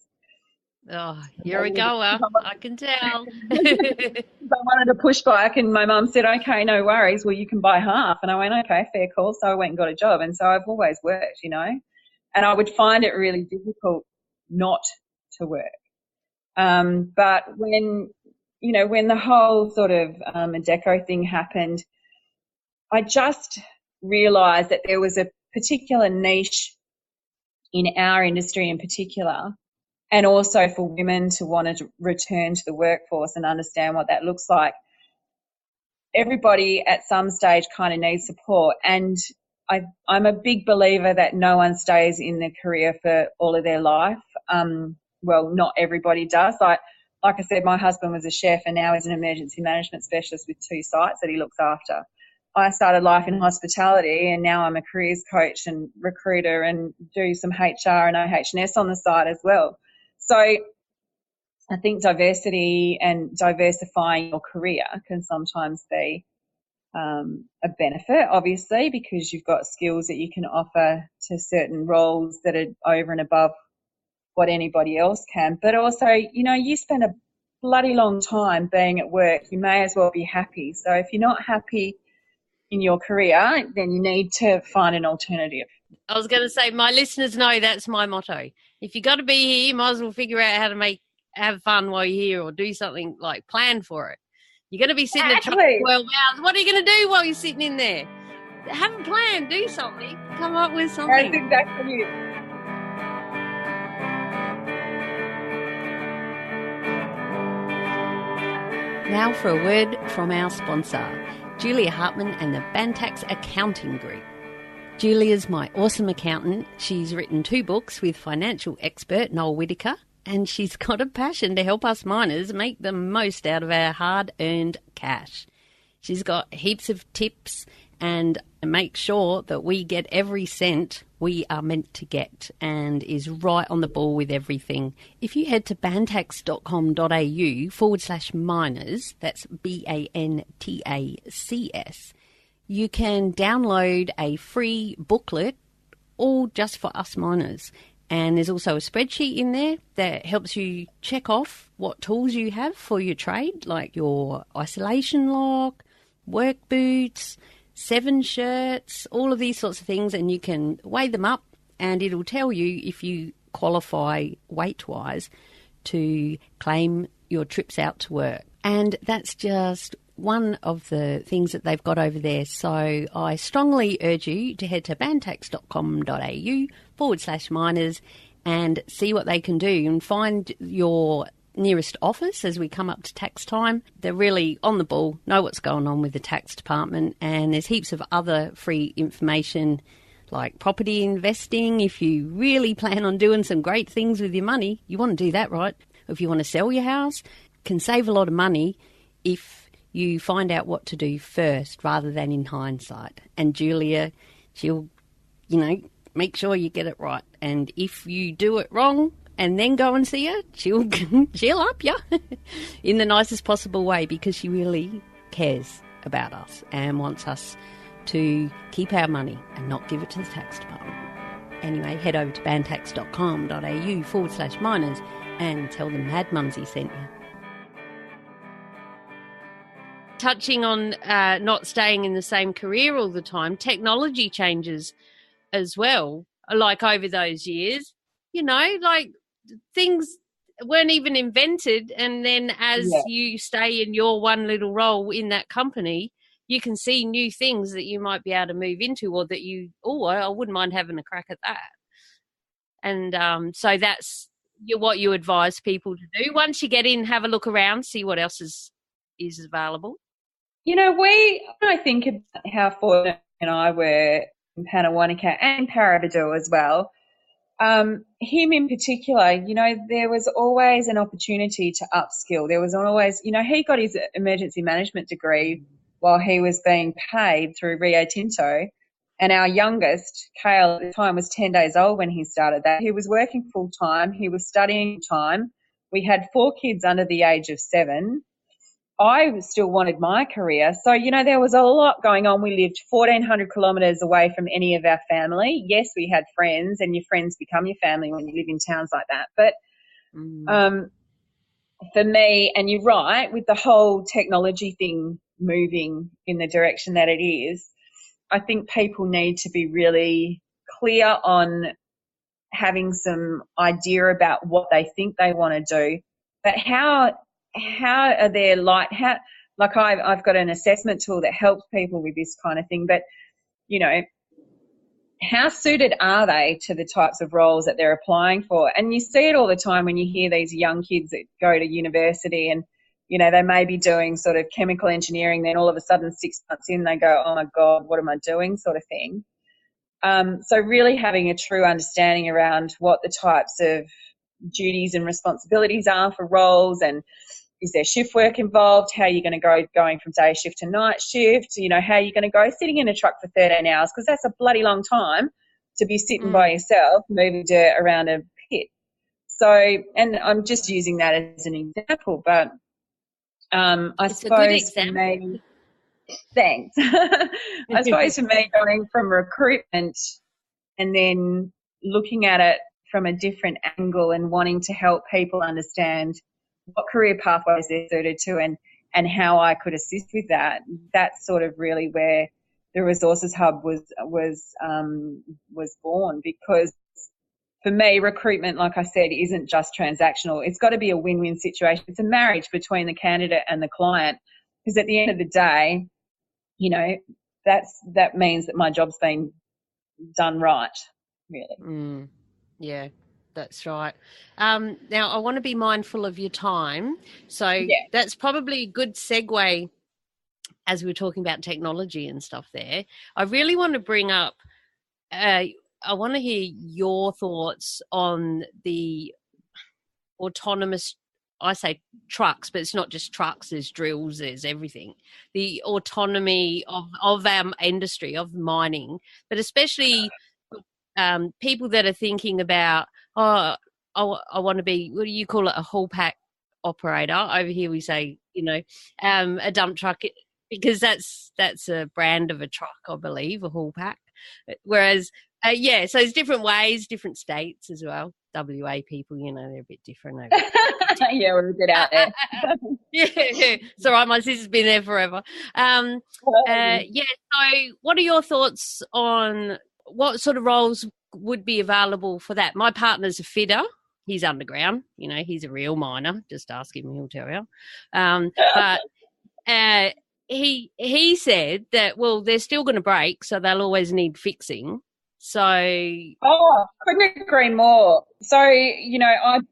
Oh, you're a goer. I can tell. I wanted to push back, and my mum said, okay, no worries, well, you can buy half. And I went, okay, fair call. So I went and got a job. And so I've always worked, you know, and I would find it really difficult not to work. But when the whole sort of Adecco thing happened, I just realised that there was a particular niche in our industry in particular, and also for women to want to return to the workforce and understand what that looks like. Everybody at some stage kind of needs support, and I'm a big believer that no one stays in their career for all of their life. Well, not everybody does. Like I said, my husband was a chef and now is an emergency management specialist with 2 sites that he looks after. I started life in hospitality, and now I'm a careers coach and recruiter and do some HR and OHS on the side as well. So I think diversity and diversifying your career can sometimes be a benefit, obviously, because you've got skills that you can offer to certain roles that are over and above what anybody else can. But also, you know, you spend a bloody long time being at work. You may as well be happy. So if you're not happy in your career, then you need to find an alternative. I was going to say, my listeners know that's my motto. If you got to be here, you might as well figure out how to have fun while you're here, or do something, like plan for it. You're going to be sitting at 12 hours. What are you going to do while you're sitting in there? Have a plan. Do something. Come up with something. That's exactly it. Now for a word from our sponsor, Julia Hartman and the Bantax Accounting Group. Julia's my awesome accountant. She's written 2 books with financial expert Noel Whittaker, and she's got a passion to help us miners make the most out of our hard-earned cash. She's got heaps of tips and make sure that we get every cent we are meant to get, and is right on the ball with everything. If you head to bantax.com.au/miners, that's BANTACS, you can download a free booklet, all just for us miners. And there's also a spreadsheet in there that helps you check off what tools you have for your trade, like your isolation lock, work boots, 7 shirts, all of these sorts of things, and you can weigh them up and it'll tell you if you qualify weight-wise to claim your trips out to work. And that's just one of the things that they've got over there. So I strongly urge you to head to bantax.com.au/miners and see what they can do and find your nearest office as we come up to tax time. They're really on the ball, know what's going on with the tax department, and there's heaps of other free information like property investing. If you really plan on doing some great things with your money, you want to do that, right? If you want to sell your house, can save a lot of money if you find out what to do first rather than in hindsight. And Julia, she'll, make sure you get it right. And if you do it wrong and then go and see her, she'll up you in the nicest possible way, because she really cares about us and wants us to keep our money and not give it to the tax department. Anyway, head over to bantax.com.au/miners and tell them Mad Mumsy sent you. Touching on not staying in the same career all the time, technology changes as well, like over those years. Like things weren't even invented, and then as you stay in your one little role in that company, you can see new things that you might be able to move into, or that I wouldn't mind having a crack at that. And so that's what you advise people to do. Once you get in, have a look around, see what else is available. I think about how fortunate I were in Panawanaka and Parabadoo as well. Him in particular, there was always an opportunity to upskill. There was always, he got his emergency management degree while he was being paid through Rio Tinto. And our youngest, Kale, at the time was 10 days old when he started that. He was working full time. He was studying time. We had 4 kids under the age of 7. I still wanted my career. So, there was a lot going on. We lived 1,400 kilometres away from any of our family. Yes, we had friends, and your friends become your family when you live in towns like that. But for me, and you're right, with the whole technology thing moving in the direction that it is, I think people need to be really clear on having some idea about what they think they want to do. But how are they I've got an assessment tool that helps people with this kind of thing, but how suited are they to the types of roles that they're applying for? And you see it all the time when you hear these young kids that go to university and they may be doing sort of chemical engineering, then all of a sudden 6 months in they go, oh my God, what am I doing, sort of thing. So really having a true understanding around what the types of duties and responsibilities are for roles, and is there shift work involved? How are you going to going from day shift to night shift? How are you going to go sitting in a truck for 13 hours? Because that's a bloody long time to be sitting by yourself, moving dirt around a pit. So, and I'm just using that as an example, but I suppose for me, thanks. I suppose for me, going from recruitment and then looking at it from a different angle and wanting to help people understand what career pathways they're suited to and how I could assist with that. That's sort of really where the Resources Hub was born, because for me, recruitment, like I said, isn't just transactional. It's got to be a win-win situation. It's a marriage between the candidate and the client, because at the end of the day, that means that my job's been done right, really. Yeah, that's right. Now, I want to be mindful of your time. So that's probably a good segue, as we're talking about technology and stuff there. I really want to bring up, I want to hear your thoughts on the autonomous, I say trucks, but it's not just trucks, there's drills, there's everything. The autonomy of our industry, of mining, but especially people that are thinking about, I want to be, what do you call it, a haul pack operator. Over here we say, a dump truck, because that's a brand of a truck, I believe, a haul pack. Whereas, so there's different ways, different states as well. WA people, they're a bit different over Yeah, we're a bit out there. Yeah, it's all right. My sister's been there forever. Yeah. So, what are your thoughts on what sort of roles would be available for that? My partner's a fitter. He's underground. He's a real miner. Just ask him; he'll tell you. But he said that they're still going to break, so they'll always need fixing. So, couldn't agree more. So, I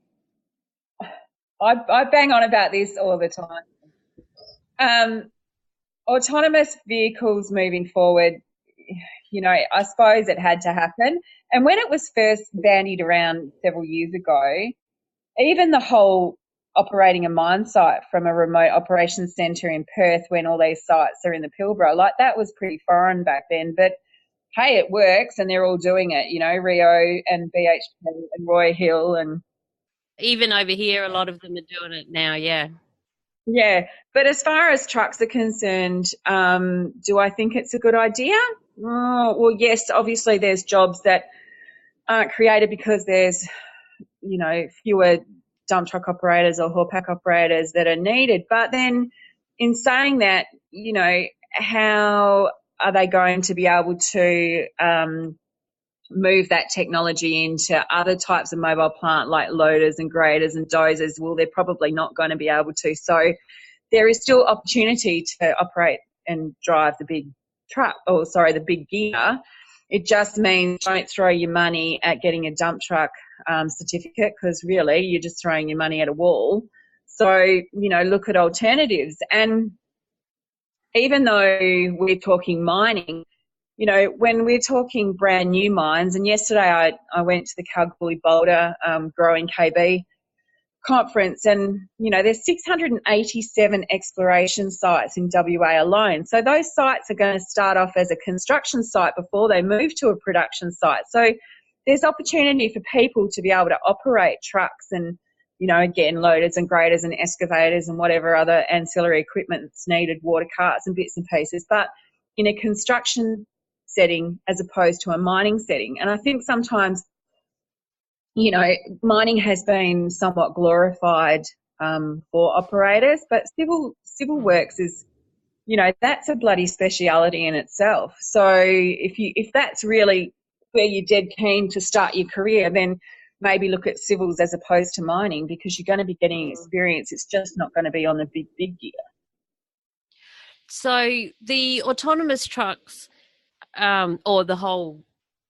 bang on about this all the time. Autonomous vehicles moving forward, I suppose it had to happen. And when it was first bandied around several years ago, even the whole operating a mine site from a remote operations centre in Perth when all these sites are in the Pilbara, like that was pretty foreign back then. But hey, it works and they're all doing it, Rio and BHP and Roy Hill and even over here, a lot of them are doing it now, yeah. Yeah, but as far as trucks are concerned, do I think it's a good idea? Well, yes, obviously there's jobs that aren't created because there's, fewer dump truck operators or haul pack operators that are needed. But then in saying that, how are they going to be able to move that technology into other types of mobile plant like loaders and graders and dozers? Well, they're probably not going to be able to. So there is still opportunity to operate and drive the big the big gear. It just means don't throw your money at getting a dump truck certificate, because really you're just throwing your money at a wall. So, look at alternatives. And even though we're talking mining, when we're talking brand new mines, and yesterday I went to the Kalgoorlie Boulder Growing KB conference, and there's 687 exploration sites in WA alone. So those sites are going to start off as a construction site before they move to a production site. So there's opportunity for people to be able to operate trucks and again, loaders and graders and excavators and whatever other ancillary equipment that's needed, water carts and bits and pieces, but in a construction setting as opposed to a mining setting. And I think sometimes mining has been somewhat glorified for operators, but civil works is, that's a bloody speciality in itself. So if that's really where you're dead keen to start your career, then maybe look at civils as opposed to mining, because you're going to be getting experience. It's just not going to be on the big gear. So the autonomous trucks or the whole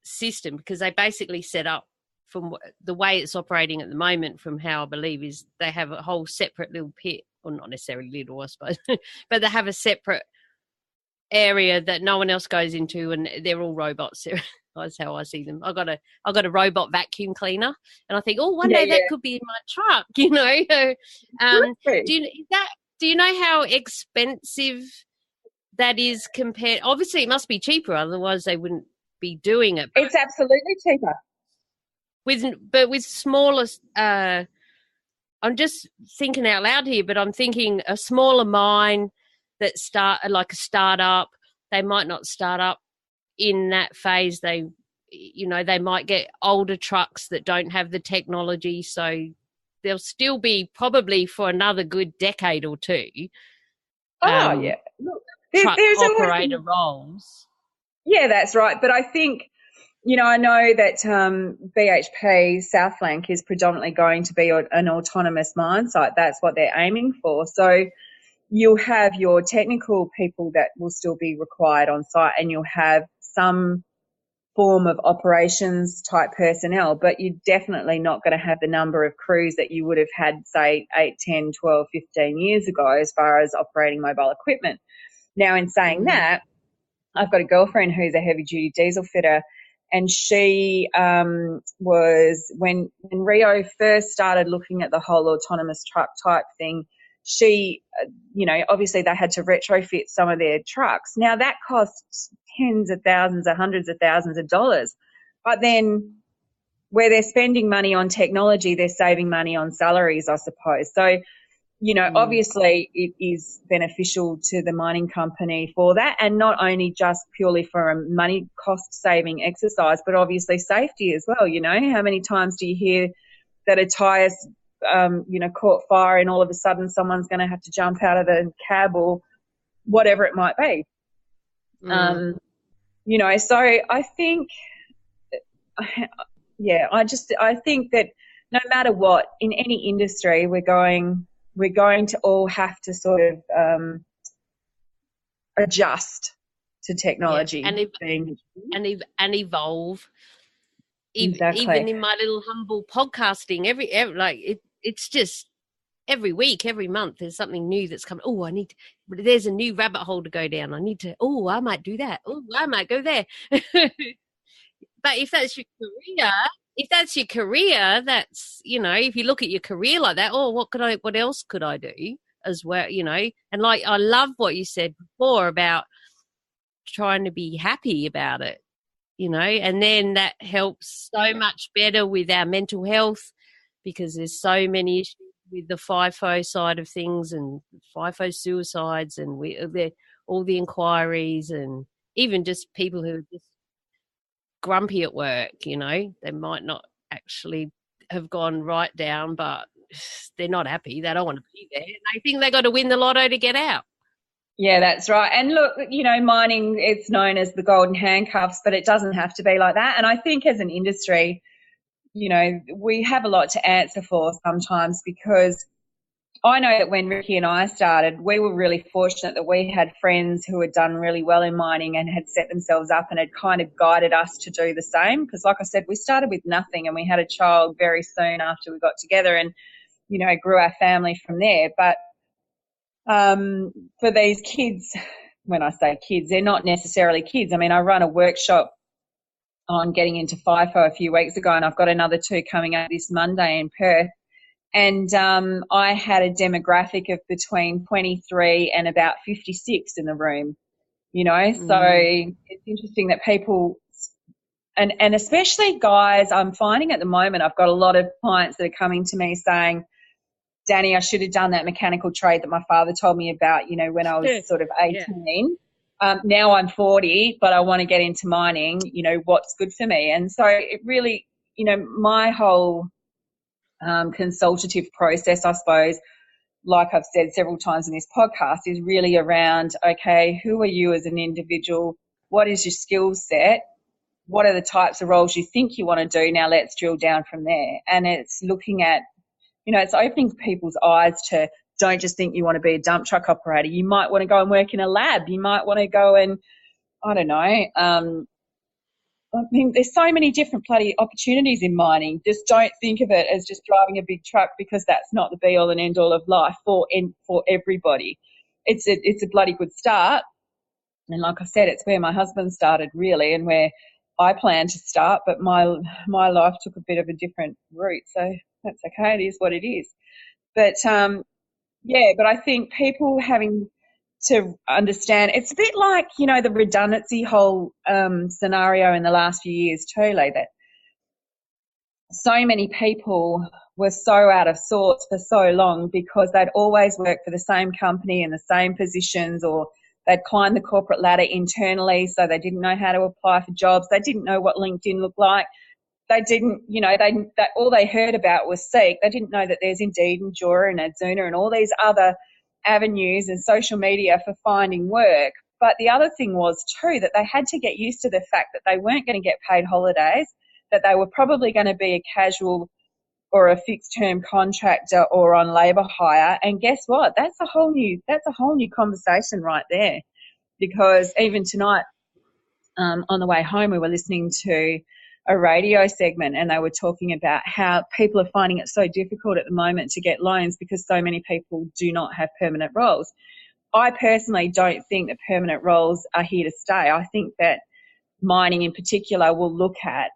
system, because they basically set up, from the way it's operating at the moment, from how I believe, is they have a whole separate little pit, or not necessarily little, I suppose, but they have a separate area that no one else goes into, and they're all robots. That's how I see them. I got a robot vacuum cleaner, and I think, one day that could be in my truck, Do you know how expensive that is compared? Obviously, it must be cheaper, otherwise they wouldn't be doing it. It's absolutely cheaper. With smaller, I'm just thinking out loud here, but I'm thinking a smaller mine that like a startup, they might not start up in that phase. They might get older trucks that don't have the technology, so they'll still be probably for another good decade or two. Yeah. Look, there's operator roles. Yeah, that's right. But I think, I know that BHP Southflank is predominantly going to be an autonomous mine site. That's what they're aiming for. So you'll have your technical people that will still be required on site, and you'll have some form of operations type personnel, but you're definitely not going to have the number of crews that you would have had, say, 8, 10, 12, 15 years ago as far as operating mobile equipment. Now, in saying that, I've got a girlfriend who's a heavy-duty diesel fitter, and she was, when Rio first started looking at the whole autonomous truck type thing, she, obviously they had to retrofit some of their trucks. Now, that costs tens of thousands or hundreds of thousands of dollars. But then where they're spending money on technology, they're saving money on salaries, I suppose. So, obviously it is beneficial to the mining company for that, and not only just purely for a money cost-saving exercise, but obviously safety as well. How many times do you hear that a tyre's caught fire and all of a sudden someone's going to have to jump out of the cab or whatever it might be. So I think, I think that no matter what, in any industry, we're going to all have to sort of adjust to technology and evolve. Exactly. Even in my little humble podcasting, it's just every week, every month, there's something new that's coming. Oh, there's a new rabbit hole to go down. I might do that. Oh, I might go there. But if that's your career, that's, if you look at your career like that, what else could I do as well, And like, I love what you said before about trying to be happy about it, and then that helps so much better with our mental health, because there's so many issues with the FIFO side of things and FIFO suicides and all the inquiries, and even just people who are just grumpy at work, they might not actually have gone right down, but they're not happy. They don't want to be there. They think they got to win the lotto to get out. Yeah, that's right. And look, mining, it's known as the golden handcuffs, but it doesn't have to be like that. And I think as an industry, we have a lot to answer for sometimes, because I know that when Ricky and I started, we were really fortunate that we had friends who had done really well in mining and had set themselves up and had kind of guided us to do the same. Because like I said, we started with nothing and we had a child very soon after we got together and, grew our family from there. But for these kids, when I say kids, they're not necessarily kids. I mean, I run a workshop on getting into FIFO a few weeks ago, and I've got another 2 coming up this Monday in Perth. And I had a demographic of between 23 and about 56 in the room, So it's interesting that people, and especially guys, I'm finding at the moment, I've got a lot of clients that are coming to me saying, Dani, I should have done that mechanical trade that my father told me about, when I was sort of 18. Yeah. Now I'm 40, but I want to get into mining, what's good for me? And so it really, my whole consultative process, I suppose, like I've said several times in this podcast, is really around, okay, who are you as an individual? What is your skill set? What are the types of roles you think you want to do? Now let's drill down from there. And it's looking at, it's opening people's eyes to, don't just think you want to be a dump truck operator. You might want to go and work in a lab. You might want to go and, I don't know, I mean, there's so many different bloody opportunities in mining. Just don't think of it as just driving a big truck, because that's not the be-all and end-all of life for everybody. It's a bloody good start. And like I said, it's where my husband started really, and where I plan to start, but my life took a bit of a different route. So that's okay. It is what it is. But, but I think people having to understand, it's a bit like, the redundancy whole scenario in the last few years too, like that so many people were so out of sorts for so long because they'd always worked for the same company in the same positions, or they'd climbed the corporate ladder internally, so they didn't know how to apply for jobs. They didn't know what LinkedIn looked like. They didn't, all they heard about was Seek. They didn't know that there's Indeed and Jura and Adzuna and all these other avenues and social media for finding work. But the other thing was too that they had to get used to the fact that they weren't going to get paid holidays, that they were probably going to be a casual or a fixed term contractor or on labour hire. And guess what? That's a whole new conversation right there. Because even tonight, on the way home, we were listening to a radio segment and they were talking about how people are finding it so difficult at the moment to get loans because so many people do not have permanent roles. I personally don't think that permanent roles are here to stay. I think that mining in particular will look at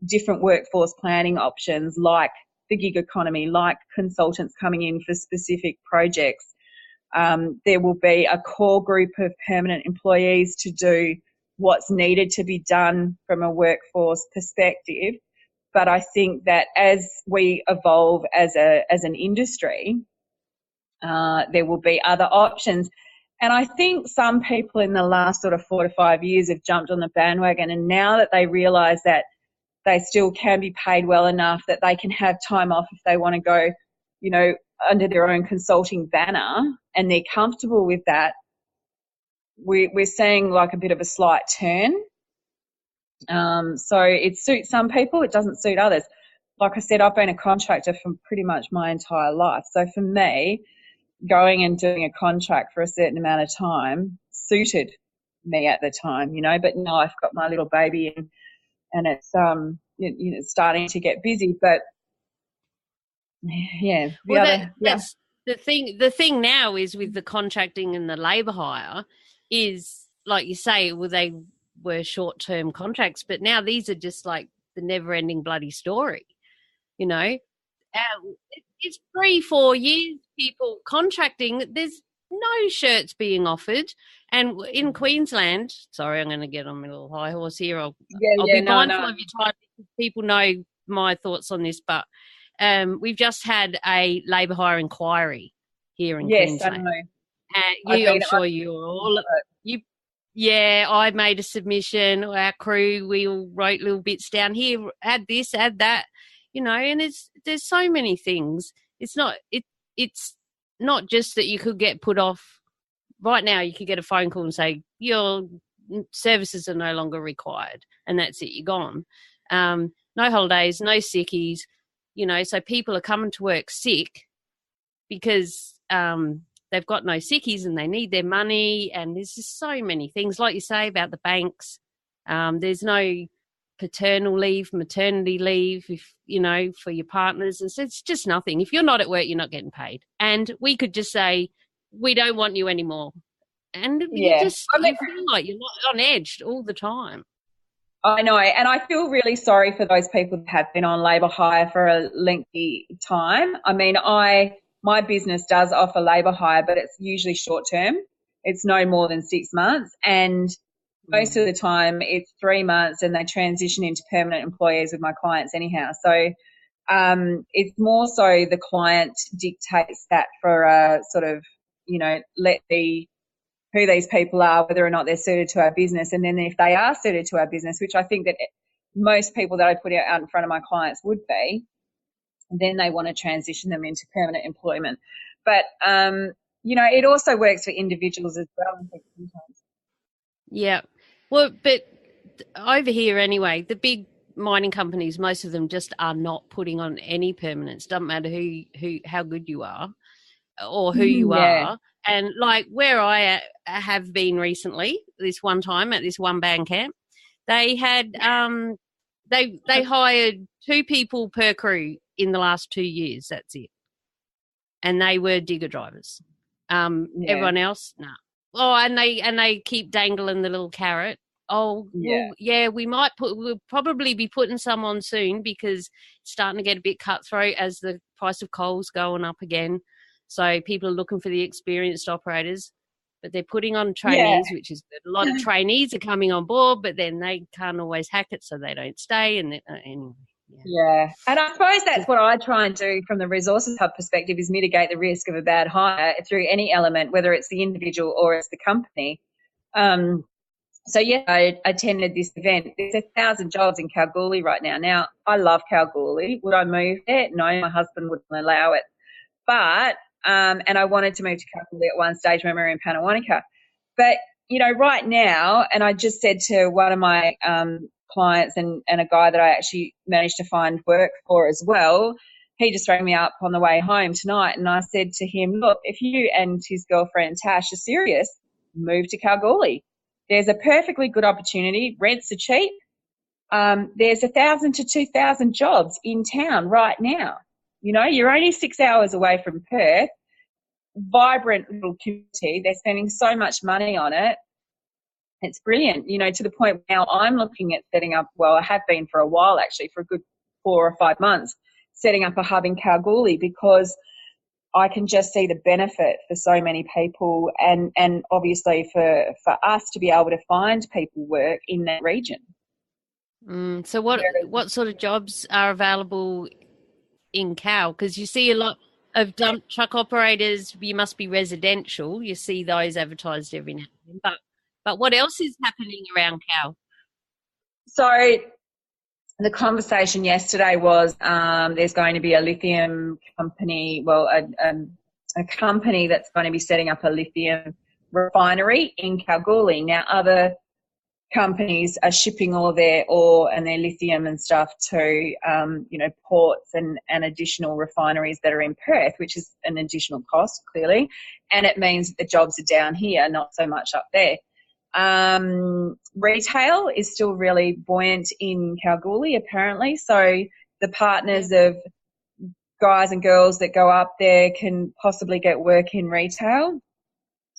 different workforce planning options like the gig economy, like consultants coming in for specific projects. There will be a core group of permanent employees to do what's needed to be done from a workforce perspective. But I think that as we evolve as an industry, there will be other options. And I think some people in the last sort of 4 to 5 years have jumped on the bandwagon, and now that they realise that they still can be paid well enough that they can have time off if they want to go under their own consulting banner and they're comfortable with that, we're seeing like a bit of a slight turn. So it suits some people, it doesn't suit others. Like I said, I've been a contractor for pretty much my entire life. So for me, going and doing a contract for a certain amount of time suited me at the time, but now I've got my little baby and it's starting to get busy. But yeah, that's the thing. The thing now is with the contracting and the labour hire is, like you say, well, they were short-term contracts, but now these are just like the never-ending bloody story, It's 3-4 years, people contracting. There's no shirts being offered. And in Queensland, sorry, I'm going to get on my little high horse here. I'll be mindful of your time because people know my thoughts on this, but we've just had a labour hire inquiry here in Queensland. I'm sure you're all yeah, I made a submission. Our crew, we all wrote little bits down here. Add this, add that, And there's so many things. It's not just that you could get put off. Right now, you could get a phone call and say your services are no longer required, and that's it. You're gone. No holidays, no sickies. So people are coming to work sick because they've got no sickies and they need their money, and there's just so many things, like you say, about the banks. There's no paternal leave, maternity leave, for your partners. And so it's just nothing. If you're not at work, you're not getting paid. And we could just say, we don't want you anymore. And you feel like you're on edge all the time. I know, and I feel really sorry for those people that have been on labour hire for a lengthy time. I mean, my business does offer labour hire, but it's usually short term. It's no more than 6 months, and most of the time it's 3 months, and they transition into permanent employees with my clients anyhow. So it's more so the client dictates that for a sort of, who these people are, whether or not they're suited to our business. And then if they are suited to our business, which I think that most people that I put out in front of my clients would be, then they want to transition them into permanent employment. But, it also works for individuals as well. Sometimes. Yeah. Well, but over here anyway, the big mining companies, most of them just are not putting on any permanents. Doesn't matter how good you are or who you are. And like where I have been recently, this one time at this one band camp, they had they hired 2 people per crew in the last 2 years. That's it, and they were digger drivers. Everyone else, no. Oh, and they keep dangling the little carrot. Oh, we'll probably be putting some on soon because it's starting to get a bit cutthroat as the price of coal's going up again. So people are looking for the experienced operators, but they're putting on trainees, which is good. A lot of trainees are coming on board, but then they can't always hack it, so they don't stay. And anyway. Yeah, and I suppose that's what I try and do from the Resources Hub perspective is mitigate the risk of a bad hire through any element, whether it's the individual or it's the company. So, I attended this event. There's 1,000 jobs in Kalgoorlie right now. Now, I love Kalgoorlie. Would I move there? No, my husband wouldn't allow it. But, and I wanted to move to Kalgoorlie at one stage when we were in Panawanika. But, right now, and I just said to one of my clients and a guy that I actually managed to find work for as well, he just rang me up on the way home tonight, and I said to him, look, if you and his girlfriend Tash are serious, move to Kalgoorlie. There's a perfectly good opportunity. Rents are cheap. There's 1,000 to 2,000 jobs in town right now. You're only 6 hours away from Perth. Vibrant little community. They're spending so much money on it. It's brilliant, to the point now I'm looking at setting up, well, I have been for a while actually, for a good 4 or 5 months, setting up a hub in Kalgoorlie because I can just see the benefit for so many people and obviously for us to be able to find people work in that region. So what sort of jobs are available in Cal? Because you see a lot of dump truck operators, you must be residential. You see those advertised every now and then. But what else is happening around Cal? So the conversation yesterday was there's going to be a lithium company, well, a company that's going to be setting up a lithium refinery in Kalgoorlie. Now, other companies are shipping all their ore and their lithium and stuff to, ports and additional refineries that are in Perth, which is an additional cost, clearly. And it means that the jobs are down here, not so much up there. Retail is still really buoyant in Kalgoorlie, apparently. So the partners of guys and girls that go up there can possibly get work in retail.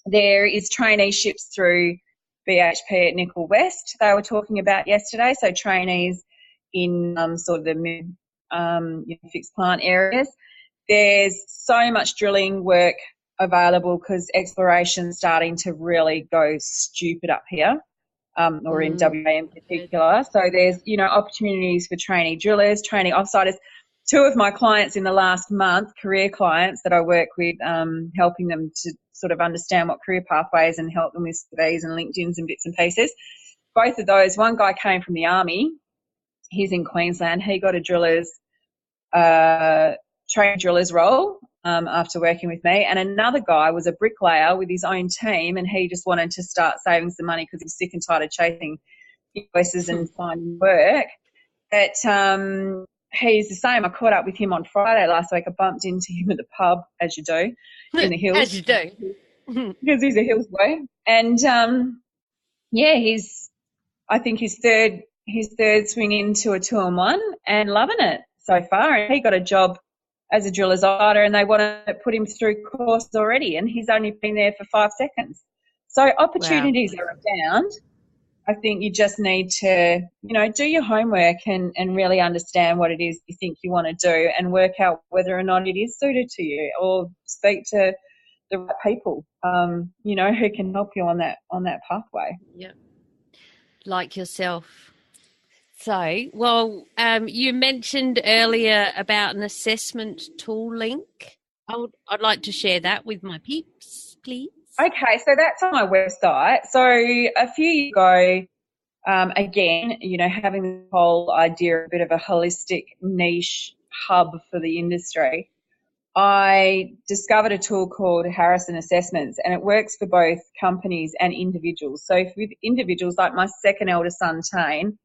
There is traineeships through BHP at Nickel West they were talking about yesterday, so trainees in sort of the fixed plant areas. There's so much drilling work available because exploration's starting to really go stupid up here, or in WA in particular. So there's, opportunities for trainee drillers, trainee offsiders. Two of my clients in the last month, career clients that I work with, helping them to sort of understand what career pathways and help them with CVs and LinkedIns and bits and pieces. Both of those, one guy came from the Army. He's in Queensland. He got a trained driller's role after working with me. And another guy was a bricklayer with his own team, and he just wanted to start saving some money because he was sick and tired of chasing invoices and finding work. But he's the same. I caught up with him on Friday last week. I bumped into him at the pub, as you do, in the hills. As you do. Because he's a hills boy. And, I think his third swing into a 2-on-1 and loving it so far. And he got a job as a driller's operator, and they want to put him through courses already, and he's only been there for 5 seconds. So opportunities are abound. I think you just need to, do your homework and really understand what it is you think you want to do and work out whether or not it is suited to you, or speak to the right people, who can help you on that pathway. Yeah. Like yourself. So, you mentioned earlier about an assessment tool link. I'd like to share that with my peeps, please. Okay, so that's on my website. So a few years ago, again, having the whole idea of a bit of a holistic niche hub for the industry, I discovered a tool called Harrison Assessments, and it works for both companies and individuals. So with individuals, like my second eldest son, Tane,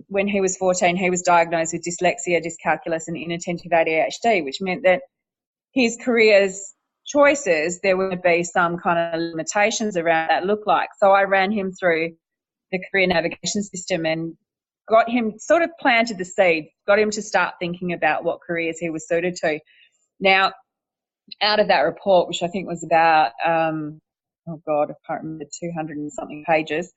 when he was 14, he was diagnosed with dyslexia, dyscalculia and inattentive ADHD, which meant that his career's choices, there would be some kind of limitations around that look like. So I ran him through the career navigation system and got him, sort of planted the seed, got him to start thinking about what careers he was suited to. Now, out of that report, which I think was about, I can't remember, 200 and something pages,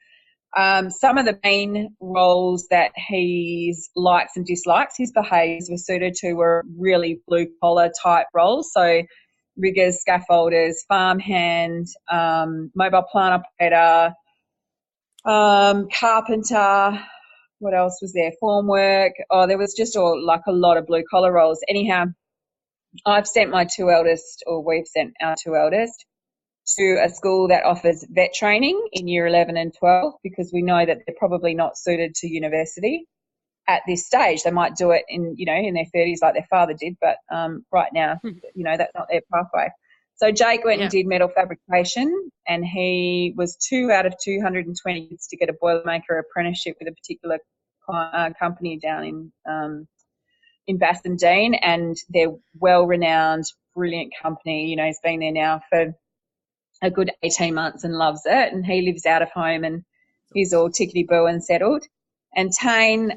some of the main roles that his likes and dislikes, his behaviours were suited to, were really blue-collar type roles. So riggers, scaffolders, farmhand, mobile plant operator, carpenter, what else was there? Formwork. Oh, there was just a lot of blue-collar roles. Anyhow, we've sent our two eldest to a school that offers vet training in year 11 and 12, because we know that they're probably not suited to university at this stage. They might do it in their 30s like their father did, but right now, that's not their pathway. So Jake went and did metal fabrication, and he was 2 out of 220 kids to get a Boilermaker apprenticeship with a particular company down in Bassendean, and they're well-renowned, brilliant company. He's been there now for a good 18 months and loves it, and he lives out of home and he's all tickety-boo and settled. And Tane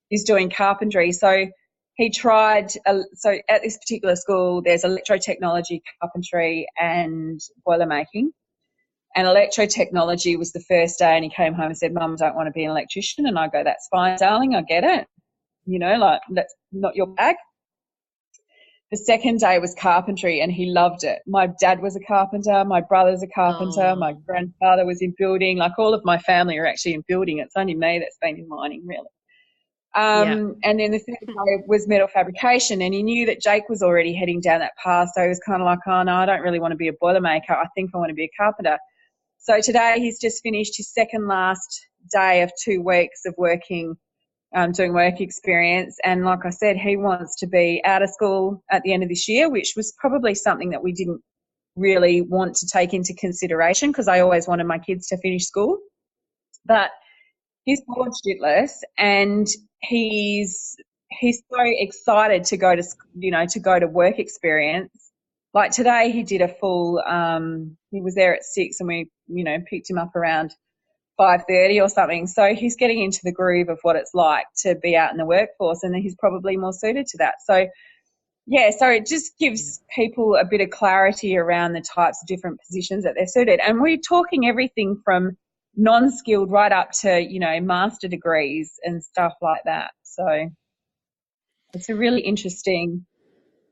is doing carpentry. So he tried, so at this particular school there's electrotechnology, carpentry and boiler making. And electrotechnology was the first day, and he came home and said, "Mum, I don't want to be an electrician." And I go, "That's fine, darling, I get it. That's not your bag." The second day was carpentry, and he loved it. My dad was a carpenter, my brother's a carpenter, my grandfather was in building. All of my family are actually in building. It's only me that's been in mining, really. And then the third day was metal fabrication, and he knew that Jake was already heading down that path, so he was kind of like, "Oh, no, I don't really want to be a boilermaker. I think I want to be a carpenter." So today he's just finished his second last day of 2 weeks of working doing work experience. And like I said, he wants to be out of school at the end of this year, which was probably something that we didn't really want to take into consideration because I always wanted my kids to finish school. But he's bored shitless, and he's so excited to go to work experience. Like today, he did a full. He was there at 6, and we picked him up around 5:30 or something. So he's getting into the groove of what it's like to be out in the workforce, and he's probably more suited to that. So yeah, so it just gives people a bit of clarity around the types of different positions that they're suited. And we're talking everything from non-skilled right up to, master degrees and stuff like that. So it's a really interesting,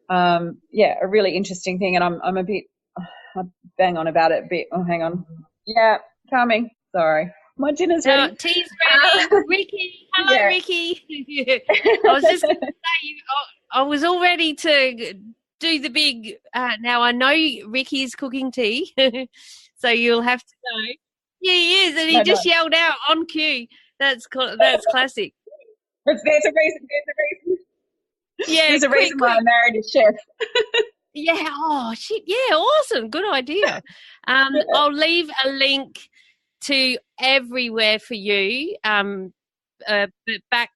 a really interesting thing. And I'm a bit, I bang on about it a bit. Oh, hang on. Yeah, coming. Sorry. My dinner's ready. Tea's ready. Ricky. Hello, yeah. Ricky. I was just going to say, I was all ready to do the big, now I know Ricky's cooking tea, so you'll have to know. Yeah, he is, and he just yelled out on cue. That's classic. There's a reason. Yeah, there's a reason why I married a chef. Yeah. Oh shit. Yeah. Awesome. Good idea. I'll leave a link to everywhere for you. But back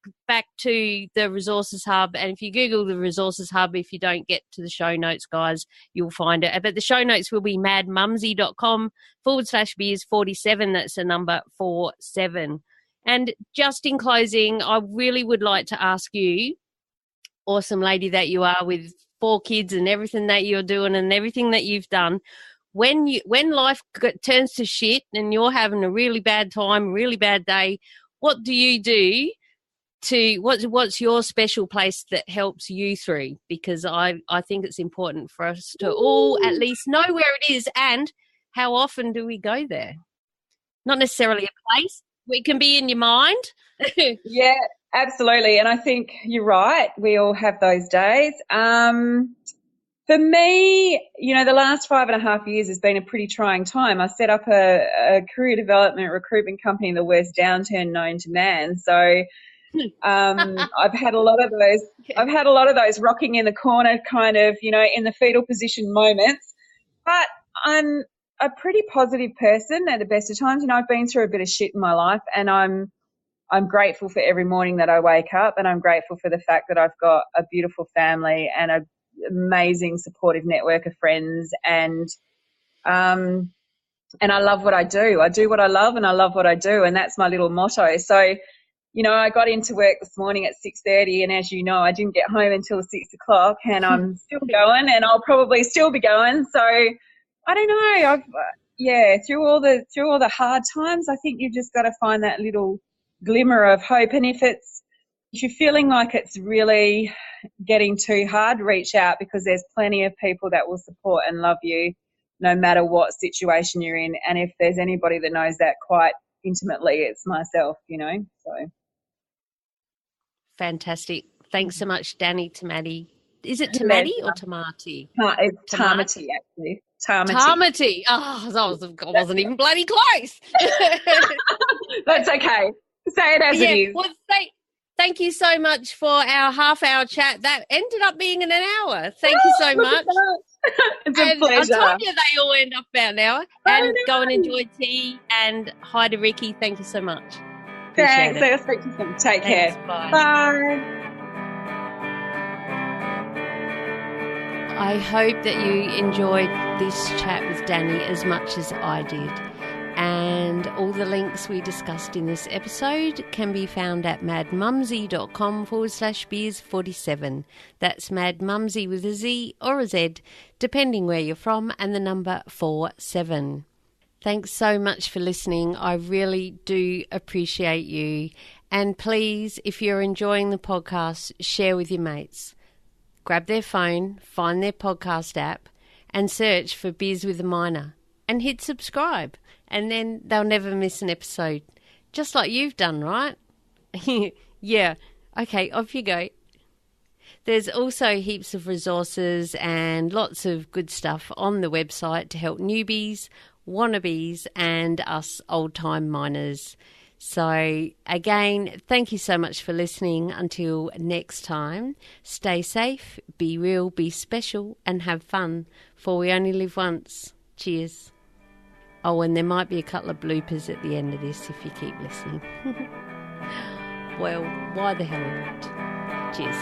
to the Resources Hub, and if you Google the Resources Hub, if you don't get to the show notes, guys, you'll find it. But the show notes will be madmumsy.com/beers47. That's the number 47. And just in closing, I really would like to ask you, awesome lady that you are with 4 kids and everything that you're doing and everything that you've done, when life turns to shit and you're having a really bad time, really bad day, what do you do what's your special place that helps you through? Because I think it's important for us to all at least know where it is, and how often do we go there? Not necessarily a place. It can be in your mind. Yeah, absolutely. And I think you're right. We all have those days. For me, the last 5.5 years has been a pretty trying time. I set up a career development recruitment company in the worst downturn known to man. So I've had a lot of those. I've had a lot of those rocking in the corner, kind of, in the fetal position moments. But I'm a pretty positive person at the best of times. I've been through a bit of shit in my life, and I'm grateful for every morning that I wake up, and I'm grateful for the fact that I've got a beautiful family and a amazing supportive network of friends, and I love what I do. I do what I love, and I love what I do, and that's my little motto. So, I got into work this morning at 6:30, and as you know, I didn't get home until 6 o'clock, and I'm still going, and I'll probably still be going. So I don't know. Through all the hard times, I think you've just got to find that little glimmer of hope. And if you're feeling like it's really getting too hard, reach out, because there's plenty of people that will support and love you no matter what situation you're in. And if there's anybody that knows that quite intimately, it's myself, so. Fantastic. Thanks so much, Dani Tamati. Is it Tamati or Tamati? It's Tamati, actually. Tamati. Oh, I wasn't even bloody close. That's okay. Say it as it is. Well, thank you so much for our half-hour chat. That ended up being in an hour. Thank you so much. It's a pleasure. I told you they all end up about an hour. And go and enjoy tea. And hi to Ricky. Thank you so much. Thanks. I'll speak to you soon. Take care. Bye. Bye. I hope that you enjoyed this chat with Dani as much as I did. And all the links we discussed in this episode can be found at madmumsy.com/beers47. That's madmumsy with a Z or a Z, depending where you're from, and the number 47. Thanks so much for listening. I really do appreciate you. And please, if you're enjoying the podcast, share with your mates. Grab their phone, find their podcast app, and search for Beers with a Minor, and hit subscribe. And then they'll never miss an episode. Just like you've done, right? Yeah. Okay, off you go. There's also heaps of resources and lots of good stuff on the website to help newbies, wannabes, and us old-time miners. So again, thank you so much for listening. Until next time, stay safe, be real, be special, and have fun, for we only live once. Cheers. Oh, and there might be a couple of bloopers at the end of this if you keep listening. Well, why the hell not? Cheers.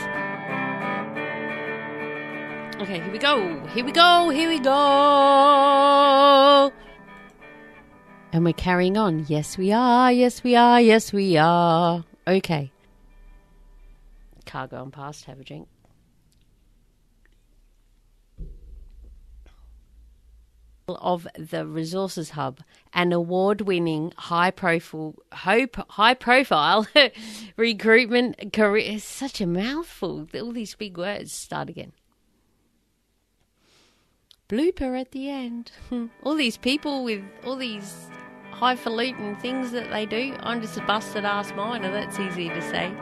Okay, here we go. Here we go. Here we go. And we're carrying on. Yes, we are. Yes, we are. Yes, we are. Okay. Car going past. Have a drink. Of the Resources Hub, an award-winning high-profile recruitment career. It's such a mouthful. All these big words. Start again. Blooper at the end. All these people with all these highfalutin things that they do. I'm just a busted ass miner. That's easy to say.